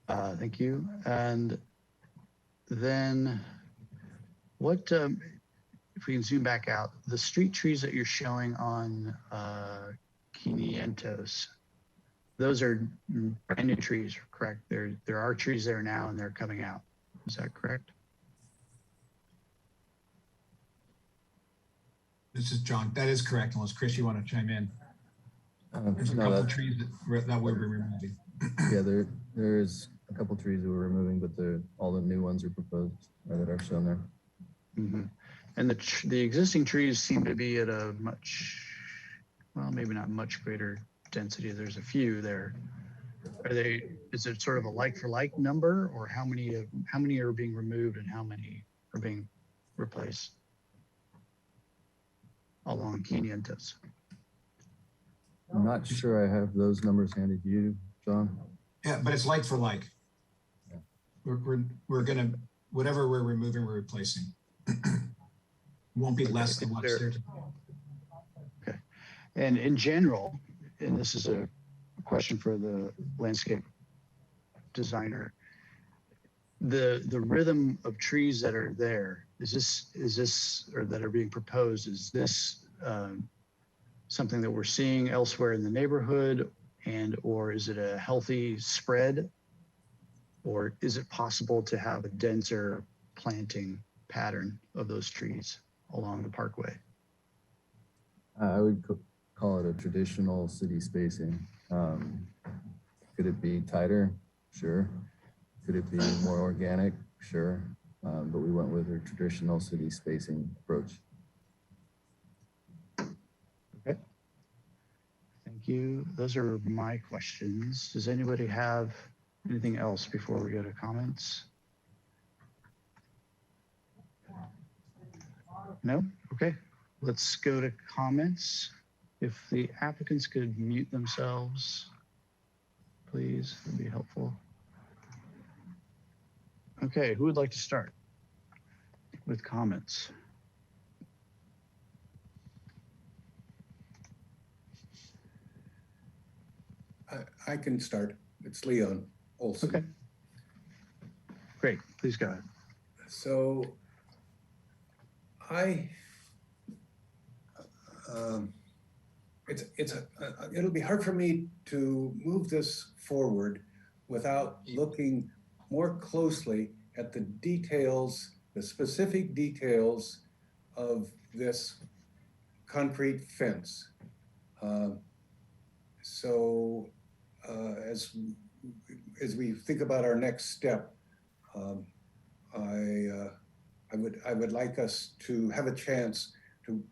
Thank you. And then what, if we can zoom back out, the street trees that you're showing on 500, those are brand new trees, correct? There are trees there now and they're coming out. Is that correct? This is John. That is correct. Unless Chris, you want to chime in? There's a no, couple of that- trees that we're removing. Yeah, there's a couple trees that we're removing, but all the new ones are proposed that are shown there. Mm-hmm. And the existing trees seem to be at a much, well, maybe not much greater density. There's a few there. Is it sort of a like for like number, or how many are being removed and how many are being replaced along 500? I'm not sure I have those numbers handy to you, John. Yeah, but it's like for like. We're gonna, whatever we're removing, we're replacing. Won't be less than what's there. Okay. And in general, and this is a question for the landscape designer, the rhythm of trees that are there, is this, or that are being proposed, is this something that we're seeing elsewhere in the neighborhood, or is it a healthy spread? Or is it possible to have a denser planting pattern of those trees along the parkway? I would call it a traditional city spacing. Could it be tighter? Sure. Could it be more organic? Sure. But we went with a traditional city spacing approach. Okay. Thank you. Those are my questions. Does anybody have anything else before we go to comments? No? Okay. Let's go to comments. If the applicants could mute themselves, please, that'd be helpful. Okay, who would like to start with comments? I can start. It's Leon Olson. Okay. Great, please go ahead. So it'll be hard for me to move this forward without looking more closely at the details, the specific details of this concrete fence. As we think about our next step, I would like us to have a chance to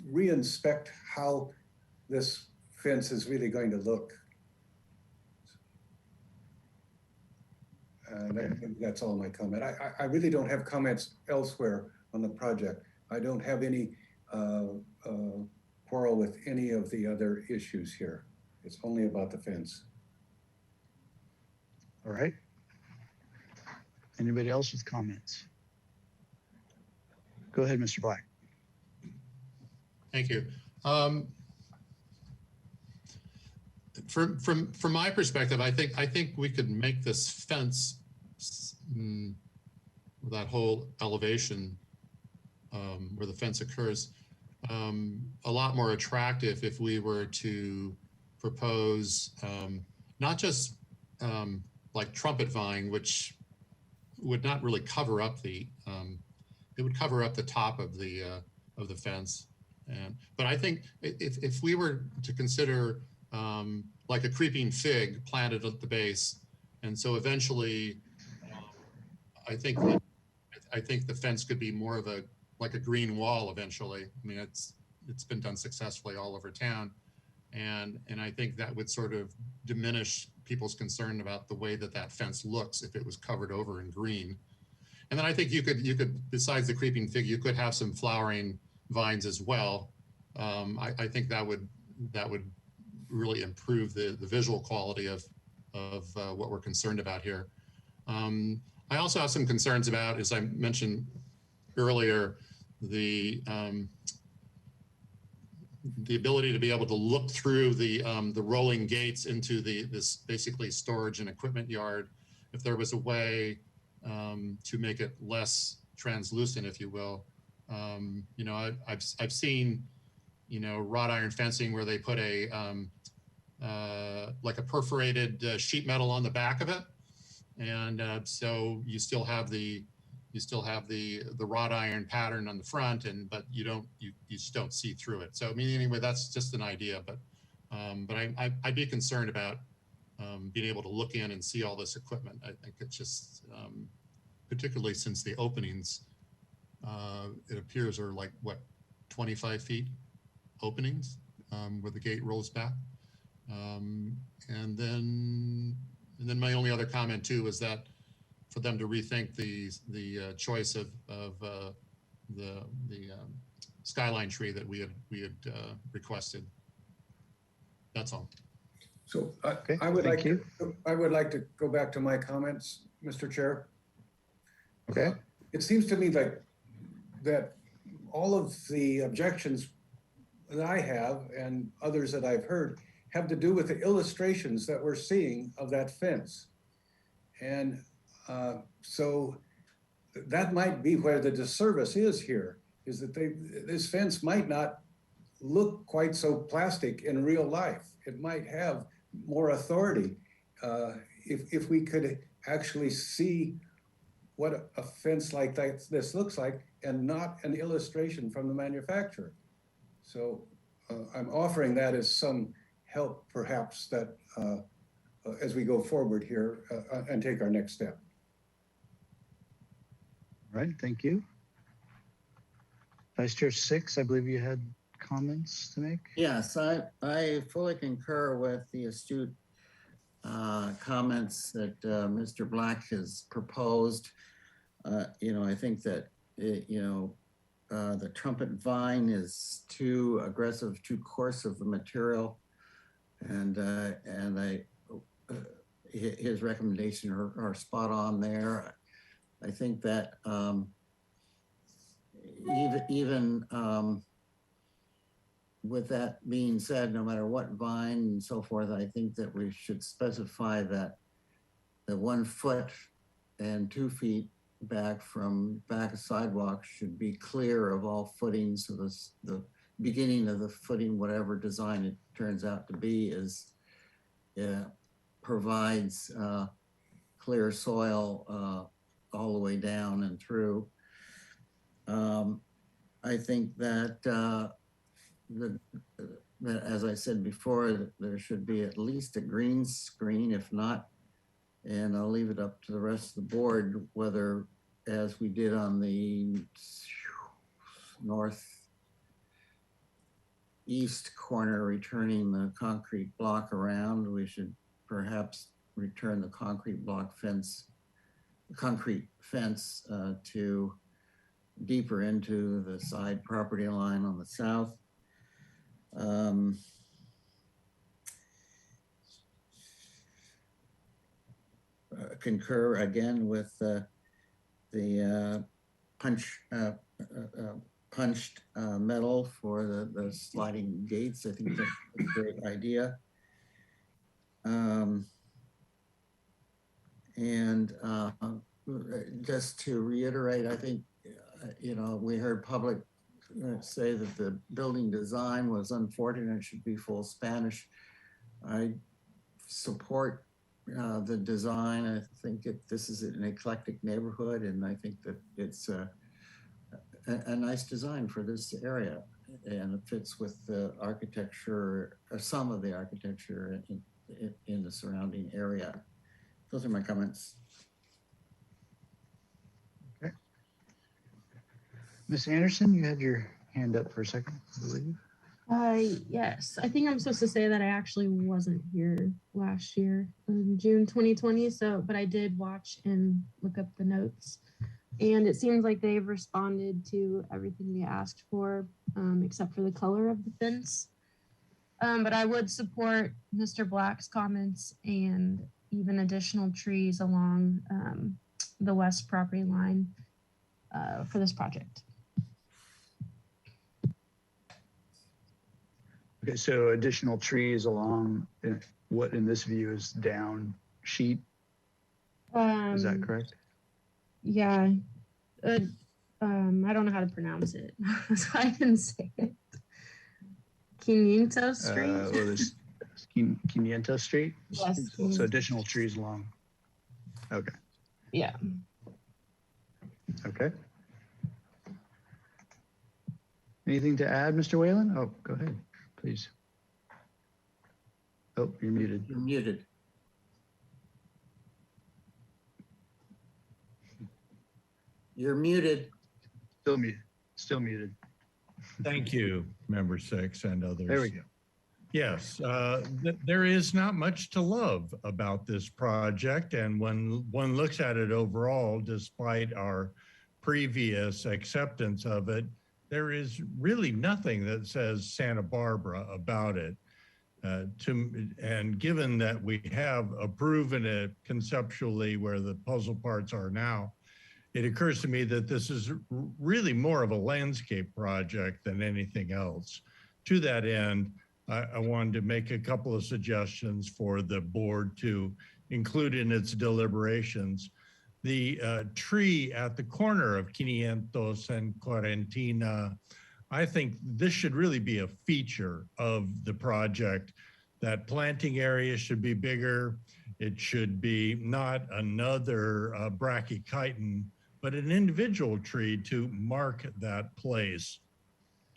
re-inspect how this fence is really going to look. That's all my comment. I really don't have comments elsewhere on the project. I don't have any quarrel with any of the other issues here. It's only about the fence. All right. Anybody else with comments? Go ahead, Mr. Black. Thank you. From my perspective, I think we could make this fence, that whole elevation where the fence occurs, a lot more attractive if we were to propose not just like trumpet vine, which would not really cover up it would cover up the top of the fence. But I think if we were to consider like a creeping fig planted at the base, and so eventually, I think the fence could be more of like a green wall eventually. I mean, it's been done successfully all over town, and I think that would sort of diminish people's concern about the way that fence looks if it was covered over in green. And then I think you could besides the creeping fig, you could have some flowering vines as well. I think that would really improve the visual quality of what we're concerned about here. I also have some concerns about, as I mentioned earlier, the the ability to be able to look through the rolling gates into this basically storage and equipment yard. If there was a way to make it less translucent, if you will. You know, I've seen, you know, wrought iron fencing where they put a like a perforated sheet metal on the back of it, and so you still have the wrought iron pattern on the front, but you just don't see through it. So I mean, anyway, that's just an idea, but I'd be concerned about being able to look in and see all this equipment. I think it's just particularly since the openings, it appears are like what, 25 feet openings where the gate rolls back. And then my only other comment too is that for them to rethink the choice of the skyline tree that we had requested. That's all. So Okay, I would thank like to go back to my comments, Mr. Chair. Okay. It seems to me that all of the objections that I have and others that I've heard have to do with the illustrations that we're seeing of that fence. And so that might be where the disservice is here, is that this fence might not look quite so plastic in real life. It might have more authority if we could actually see what a fence like this looks like and not an illustration from the manufacturer. So I'm offering that as some help perhaps that as we go forward here and take our next step. All right, thank you. Vice Chair Six, I believe you had comments to make? Yes, I fully concur with the astute comments that Mr. Black has proposed. You know, I think that, the trumpet vine is too aggressive, too coarse of a material. And his recommendation are spot on there. I think that even with that being said, no matter what vine and so forth, I think that we should specify that the 1 foot and 2 feet back from back of sidewalk should be clear of all footings. So the beginning of the footing, whatever design it turns out to be, provides clear soil all the way down and through. I think that as I said before, there should be at least a green screen, if not, and I'll leave it up to the rest of the board, whether, as we did on the northeast corner, returning the concrete block around, we should perhaps return the concrete fence to deeper into the side property line on the south. Concur again with the punched metal for the sliding gates. I think that's a great idea. And just to reiterate, I think, we heard public say that the building design was unfortunate, it should be full Spanish. I support the design. I think this is an eclectic neighborhood, and I think that it's a nice design for this area, and it fits with the architecture, or some of the architecture in the surrounding area. Those are my comments. Okay. Ms. Anderson, you had your hand up for a second, I believe. Yes, I think I'm supposed to say that I actually wasn't here last year in June 2020. But I did watch and look up the notes, and it seems like they've responded to everything we asked for, except for the color of the fence. But I would support Mr. Black's comments and even additional trees along the west property line for this project. Okay, so additional trees along what in this view is down sheet, is that correct? Yeah. I don't know how to pronounce it, so I can say it. 500 Street. Well, there's 500 Street? Yes. So additional trees along. Okay. Yeah. Okay. Anything to add, Mr. Whalen? Oh, go ahead, please. Oh, you're muted. You're muted. You're muted. Still muted. Still muted. Thank you, member 6 and others. There we go. Yes, there is not much to love about this project. And when one looks at it overall, despite our previous acceptance of it, there is really nothing that says Santa Barbara about it. And given that we have proven it conceptually where the puzzle parts are now, it occurs to me that this is really more of a landscape project than anything else. To that end, I wanted to make a couple of suggestions for the board to include in its deliberations. The tree at the corner of 500 and Quarentina, I think this should really be a feature of the project. That planting area should be bigger. It should be not another brachychiton, but an individual tree to mark that place.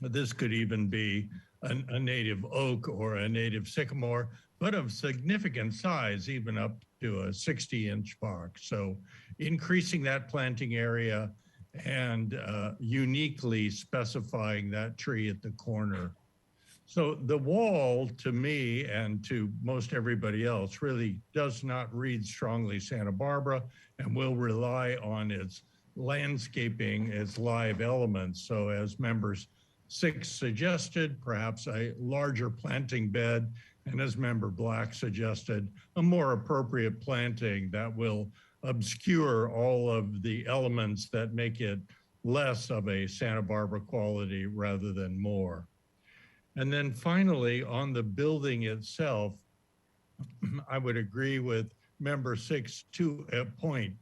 This could even be a native oak or a native sycamore, but of significant size, even up to a 60-inch box. So increasing that planting area and uniquely specifying that tree at the corner. So the wall, to me and to most everybody else, really does not read strongly Santa Barbara and will rely on its landscaping, its live elements. So as members 6 suggested, perhaps a larger planting bed, and as member Black suggested, a more appropriate planting that will obscure all of the elements that make it less of a Santa Barbara quality rather than more. And then finally, on the building itself, I would agree with member 6 to a point.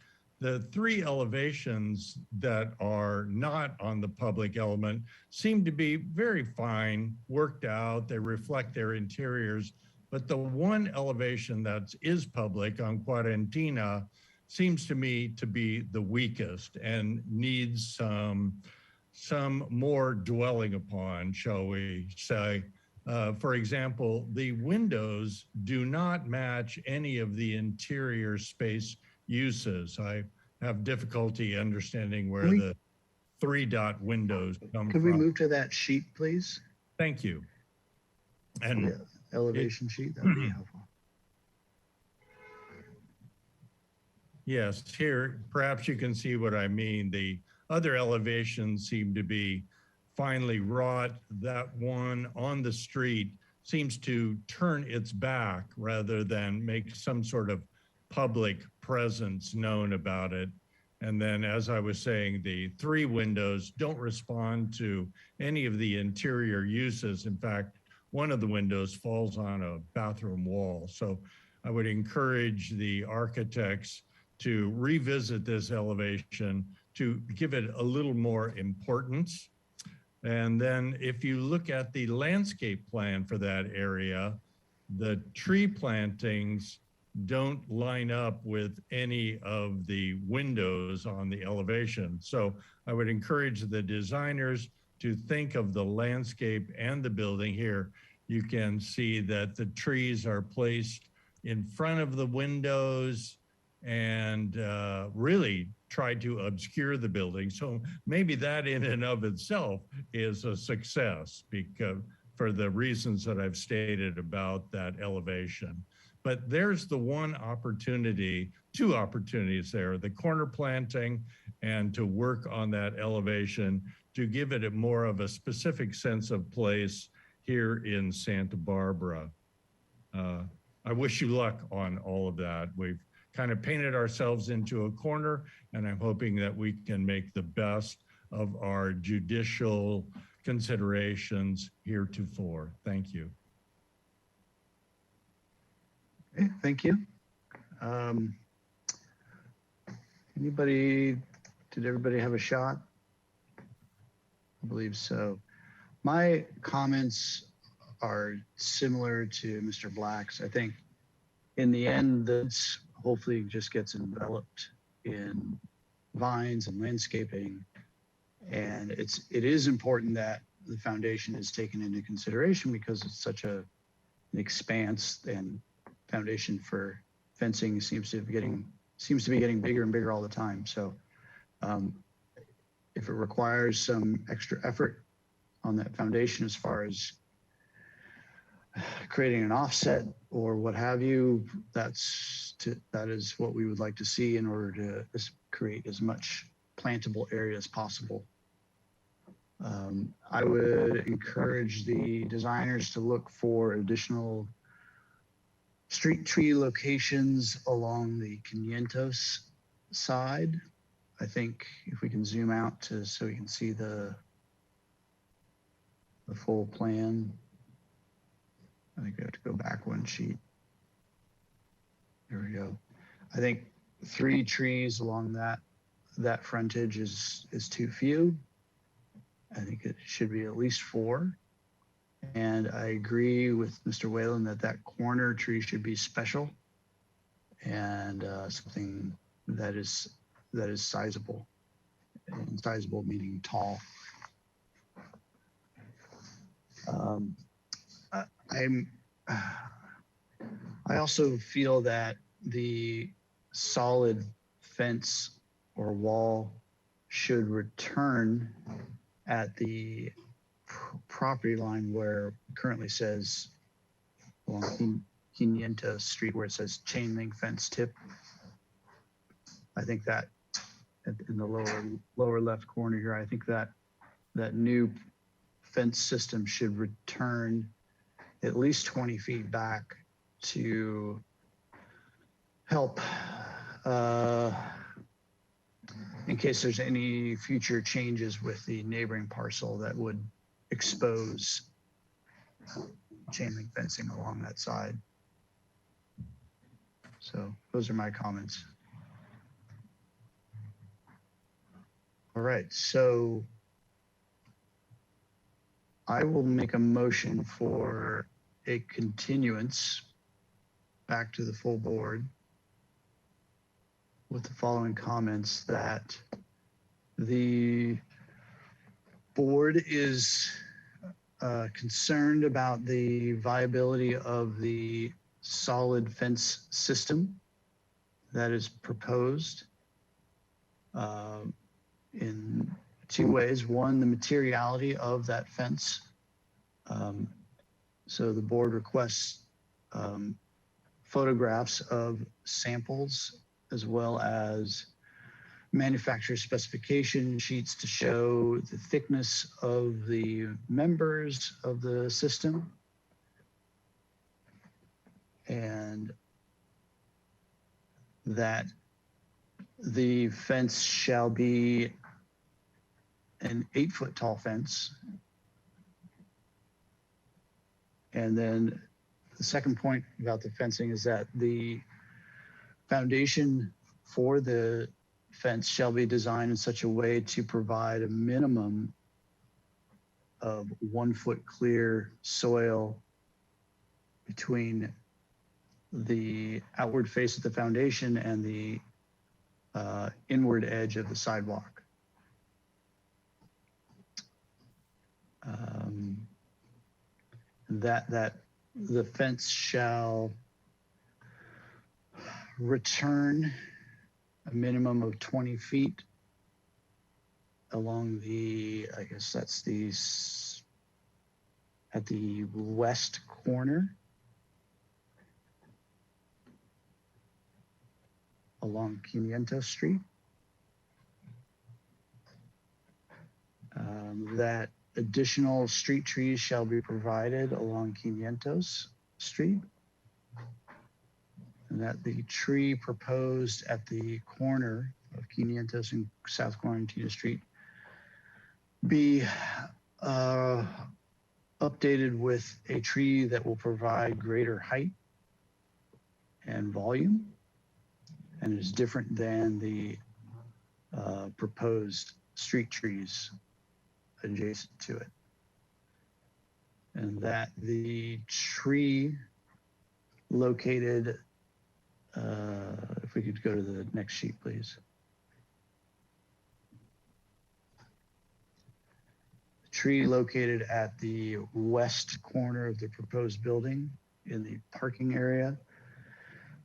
The 3 elevations that are not on the public element seem to be very fine, worked out, they reflect their interiors, but the one elevation that is public on Quarentina seems to me to be the weakest and needs some more dwelling upon, shall we say. For example, the windows do not match any of the interior space uses. I have difficulty understanding where the 3-dot windows come from. Could we move to that sheet, please? Thank you. And the elevation sheet, that would be helpful. Yes, here, perhaps you can see what I mean. The other elevations seem to be finely wrought. That one on the street seems to turn its back rather than make some sort of public presence known about it. And then, as I was saying, the 3 windows don't respond to any of the interior uses. In fact, one of the windows falls on a bathroom wall. So I would encourage the architects to revisit this elevation, to give it a little more importance. And then if you look at the landscape plan for that area, the tree plantings don't line up with any of the windows on the elevation. So I would encourage the designers to think of the landscape and the building here. You can see that the trees are placed in front of the windows and really try to obscure the building. So maybe that in and of itself is a success because for the reasons that I've stated about that elevation. But there's the one opportunity, 2 opportunities there, the corner planting and to work on that elevation to give it a more of a specific sense of place here in Santa Barbara. I wish you luck on all of that. We've kind of painted ourselves into a corner, and I'm hoping that we can make the best of our judicial considerations heretofore. Thank you. Okay, thank you. Anybody, did everybody have a shot? I believe so. My comments are similar to Mr. Black's. I think in the end, this hopefully just gets enveloped in vines and landscaping. And it is important that the foundation is taken into consideration because it's such an expanse, and foundation for fencing seems to be getting bigger and bigger all the time. So if it requires some extra effort on that foundation as far as creating an offset or what have you, that is what we would like to see in order to create as much plantable area as possible. I would encourage the designers to look for additional street tree locations along the 500 side. I think if we can zoom out so we can see the full plan. I think we have to go back one sheet. There we go. I think 3 trees along that frontage is too few. I think it should be at least 4. And I agree with Mr. Whalen that corner tree should be special and something that is sizable, and sizable meaning tall. I also feel that the solid fence or wall should return at the property line where it currently says along 500 Street, where it says chain link fence tip. I think that in the lower left corner here, I think that new fence system should return at least 20 feet back to help in case there's any future changes with the neighboring parcel that would expose chain link fencing along that side. So those are my comments. All right, so I will make a motion for a continuance back to the full board with the following comments: that the board is concerned about the viability of the solid fence system that is proposed in 2 ways. One, the materiality of that fence. So the board requests photographs of samples as well as manufacturer specification sheets to show the thickness of the members of the system, and that the fence shall be an 8-foot tall fence. And then the second point about the fencing is that the foundation for the fence shall be designed in such a way to provide a minimum of 1 foot clear soil between the outward face of the foundation and the inward edge of the sidewalk. That the fence shall return a minimum of 20 feet along the, I guess that's at the west corner along 500 Street. That additional street trees shall be provided along 500 Street. And that the tree proposed at the corner of 500 and South Quarantine Street be updated with a tree that will provide greater height and volume and is different than the proposed street trees adjacent to it. And that the tree located, if we could go to the next sheet, please. The tree located at the west corner of the proposed building in the parking area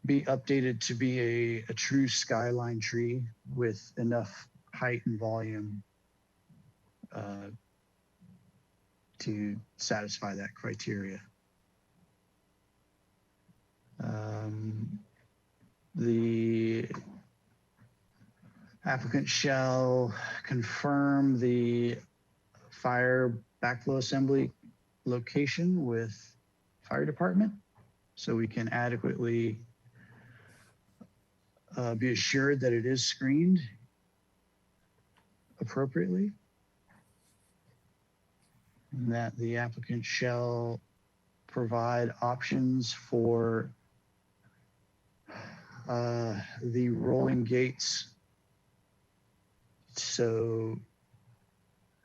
be updated to be a true skyline tree with enough height and volume to satisfy that criteria. The applicant shall confirm the fire backflow assembly location with fire department so we can adequately be assured that it is screened appropriately. And that the applicant shall provide options for the rolling gates so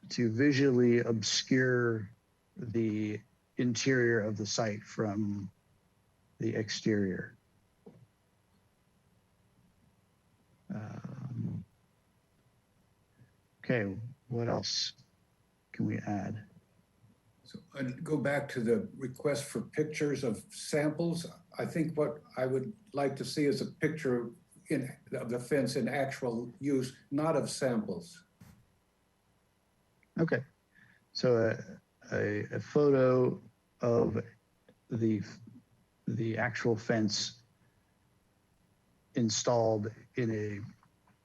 to visually obscure the interior of the site from the exterior. Okay, what else can we add? So I'd go back to the request for pictures of samples. I think what I would like to see is a picture of the fence in actual use, not of samples. Okay, so a photo of the actual fence installed in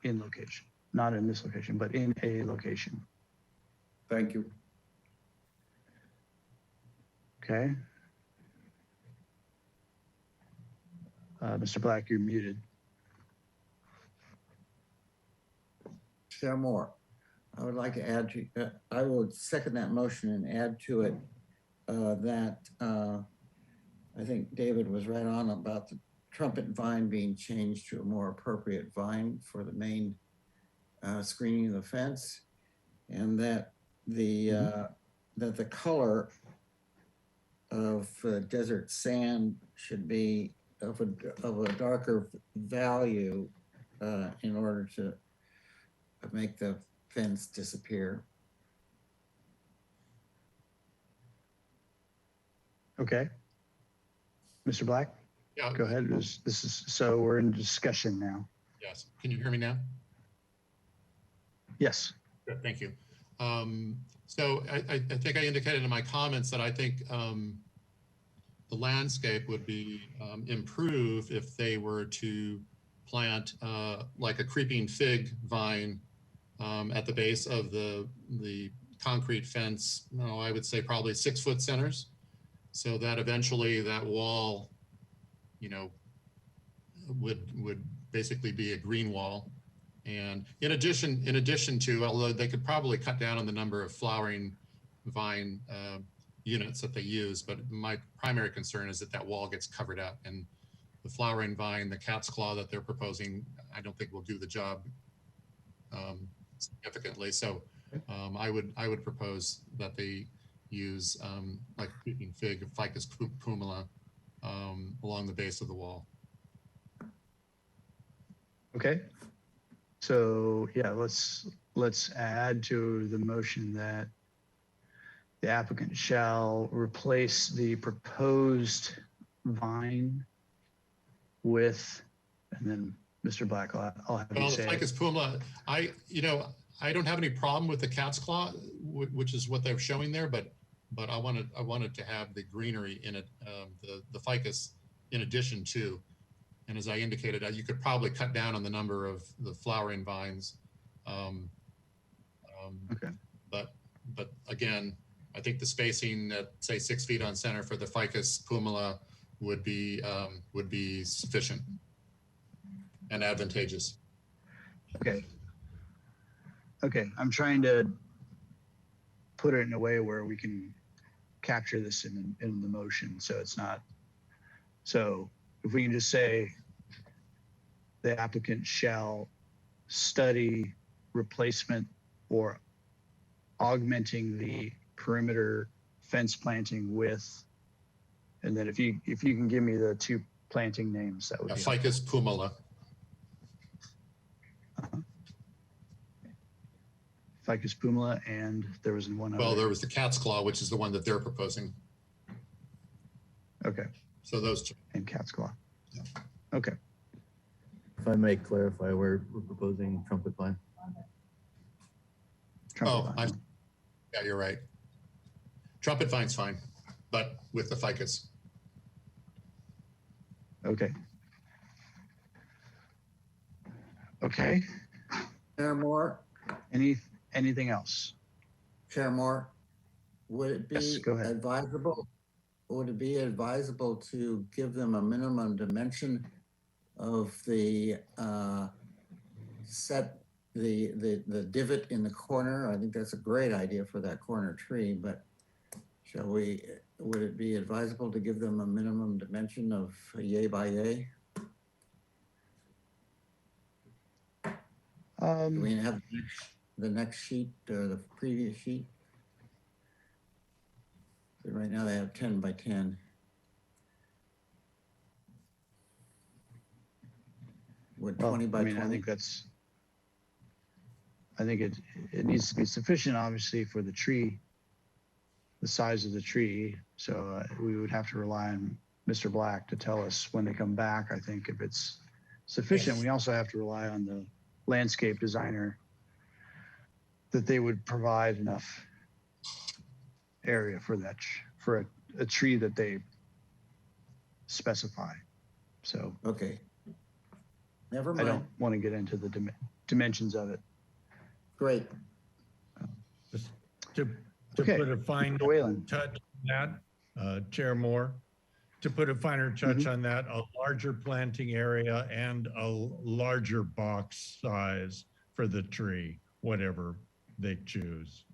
location, not in this location, but in a location. Thank you. Okay. Mr. Black, you're muted. Chair Moore, I would like to add to, I would second that motion and add to it that I think David was right on about the trumpet vine being changed to a more appropriate vine for the main screening of the fence, and that the color of desert sand should be of a darker value in order to make the fence disappear. Okay. Mr. Black? Yeah. Go ahead. This is so we're in discussion now. Yes. Can you hear me now? Yes. Good, thank you. So I think I indicated in my comments that I think the landscape would be improved if they were to plant like a creeping fig vine at the base of the concrete fence. No, I would say probably 6-foot centers, so that eventually that wall, you know, would basically be a green wall. And in addition to, although they could probably cut down on the number of flowering vine units that they use, but my primary concern is that that wall gets covered up, and the flowering vine, the cat's claw that they're proposing, I don't think will do the job significantly. So I would propose that they use like creeping fig, Ficus pumila, along the base of the wall. Okay. So yeah, let's add to the motion that the applicant shall replace the proposed vine with, and then Mr. Black, I'll have you say. Well, the Ficus pumila, I don't have any problem with the cat's claw, which is what they're showing there, but I wanted to have the greenery in it, the ficus in addition to. And as I indicated, you could probably cut down on the number of the flowering vines. Okay. But again, I think the spacing at say 6 feet on center for the Ficus pumila would be sufficient and advantageous. Okay. Okay, I'm trying to put it in a way where we can capture this in the motion. So it's not, so if we can just say the applicant shall study replacement or augmenting the perimeter fence planting with, and then if you can give me the 2 planting names, that would be Ficus pumila. Ficus pumila, and there was one other. Well, there was the cat's claw, which is the one that they're proposing. Okay. So those 2. And cat's claw. Okay. If I may clarify, we're proposing trumpet pine. Yeah, you're right. Trumpet vine's fine, but with the ficus. Okay. Okay. Chair Moore? Anything else? Chair Moore, would it be advisable? Would it be advisable to give them a minimum dimension of the the divot in the corner? I think that's a great idea for that corner tree, but would it be advisable to give them a minimum dimension of yay by yay? Do we have the next sheet or the previous sheet? So right now they have 10 by 10. Would 20 by 20? I think it needs to be sufficient, obviously, for the tree, the size of the tree. So we would have to rely on Mr. Black to tell us when they come back. I think if it's sufficient, we also have to rely on the landscape designer that they would provide enough area for that, for a tree that they specify. So okay, never mind. I don't want to get into the dimensions of it. Great. To put a fine touch on that, Chair Moore, to put a finer touch on that, a larger planting area and a larger box size for the tree, whatever they choose.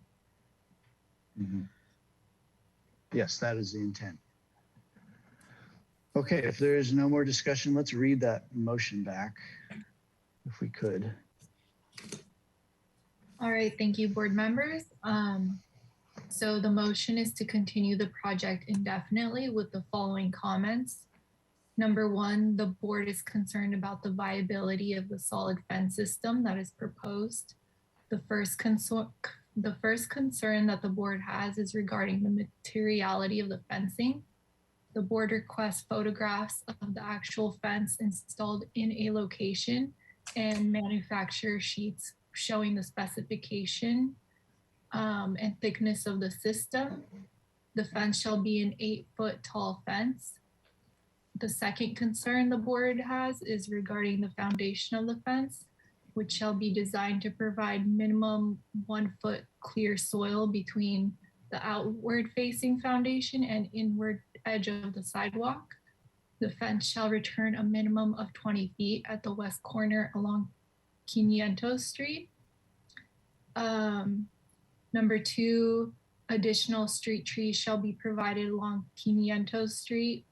Yes, that is the intent. Okay, if there is no more discussion, let's read that motion back, if we could. All right, thank you, board members. So the motion is to continue the project indefinitely with the following comments. Number 1, the board is concerned about the viability of the solid fence system that is proposed. The first concern that the board has is regarding the materiality of the fencing. The board requests photographs of the actual fence installed in a location and manufacturer sheets showing the specification and thickness of the system. The fence shall be an 8-foot tall fence. The second concern the board has is regarding the foundation of the fence, which shall be designed to provide minimum 1-foot clear soil between the outward facing foundation and inward edge of the sidewalk. The fence shall return a minimum of 20 feet at the west corner along 500 Street. Number 2, additional street trees shall be provided along 500 Street.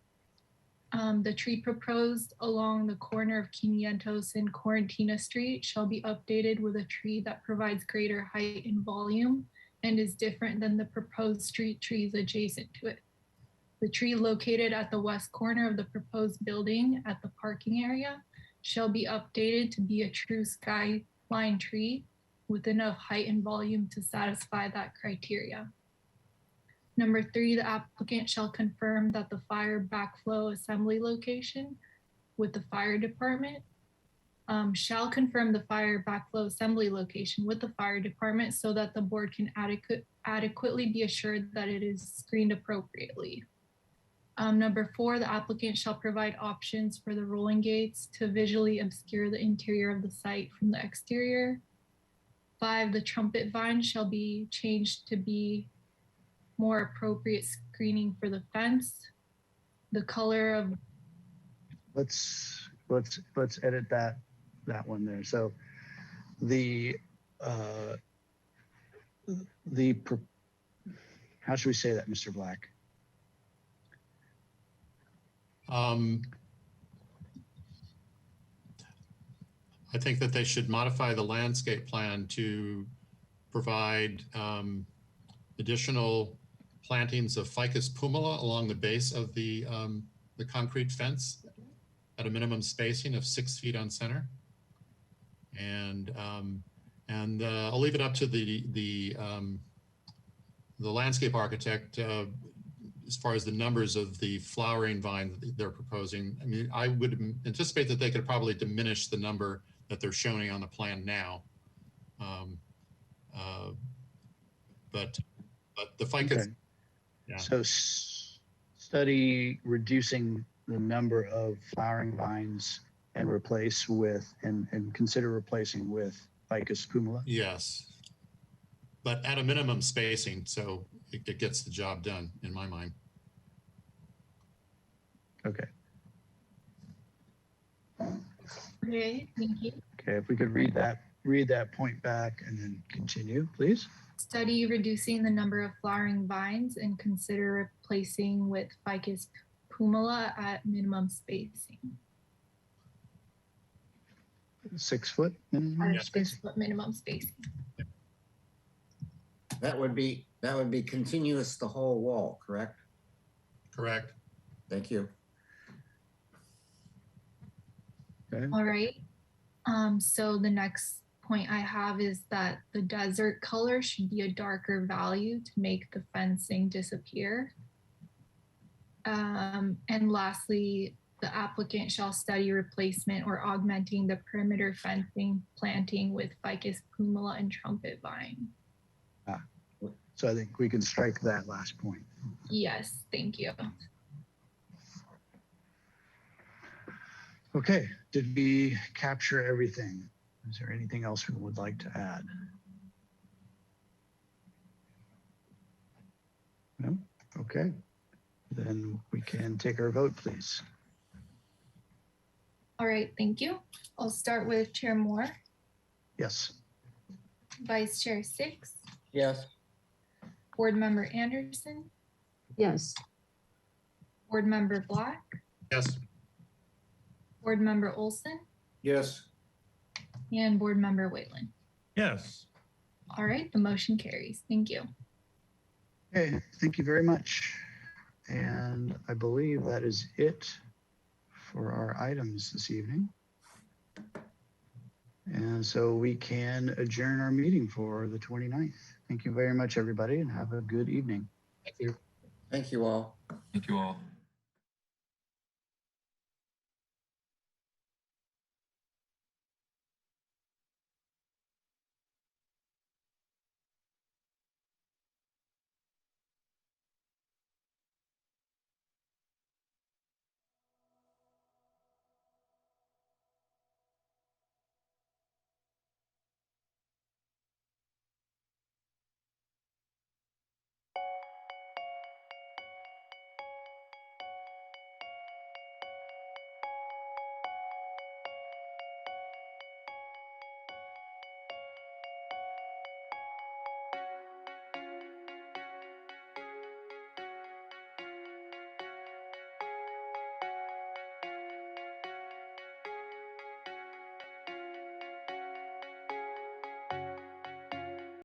The tree proposed along the corner of 500 and Quarantina Street shall be updated with a tree that provides greater height and volume and is different than the proposed street trees adjacent to it. The tree located at the west corner of the proposed building at the parking area shall be updated to be a true skyline tree with enough height and volume to satisfy that criteria. Number 3, the applicant shall confirm that the fire backflow assembly location with the fire department shall confirm the fire backflow assembly location with the fire department so that the board can adequately be assured that it is screened appropriately. Number 4, the applicant shall provide options for the rolling gates to visually obscure the interior of the site from the exterior. 5, the trumpet vine shall be changed to be more appropriate screening for the fence. The color of let's edit that one there. So How should we say that, Mr. Black? I think that they should modify the landscape plan to provide additional plantings of Ficus pumila along the base of the concrete fence at a minimum spacing of 6 feet on center. And I'll leave it up to the landscape architect as far as the numbers of the flowering vine that they're proposing. I mean, I would anticipate that they could probably diminish the number that they're showing on the plan now. But the ficus. Okay. Yeah. So study reducing the number of flowering vines and replace with, and consider replacing with Ficus pumila? Yes. But at a minimum spacing, so it gets the job done, in my mind. Okay. Okay, thank you. Okay, if we could read that point back and then continue, please. Study reducing the number of flowering vines and consider replacing with Ficus pumila at minimum spacing. 6 foot minimum At a spacing? 6 foot minimum spacing. That would be continuous the whole wall, correct? Correct. Thank you. Okay. All right. So the next point I have is that the desert color should be a darker value to make the fencing disappear. And lastly, the applicant shall study replacement or augmenting the perimeter fencing planting with Ficus pumila and trumpet vine. So I think we can strike that last point. Yes, thank you. Okay, did we capture everything? Is there anything else we would like to add? No? Okay, then we can take our vote, please. All right, thank you. I'll start with Chair Moore, Yes. Vice Chair Six, Yes. Board Member Anderson, Yes. Board Member Black, Yes. Board Member Olson, Yes. and Board Member Whalen. Yes. All right, the motion carries. Thank you. Okay, thank you very much. And I believe that is it for our items this evening. And so we can adjourn our meeting for the 29th. Thank you very much, everybody, and have a good evening. Thank you. Thank you all. Thank you all.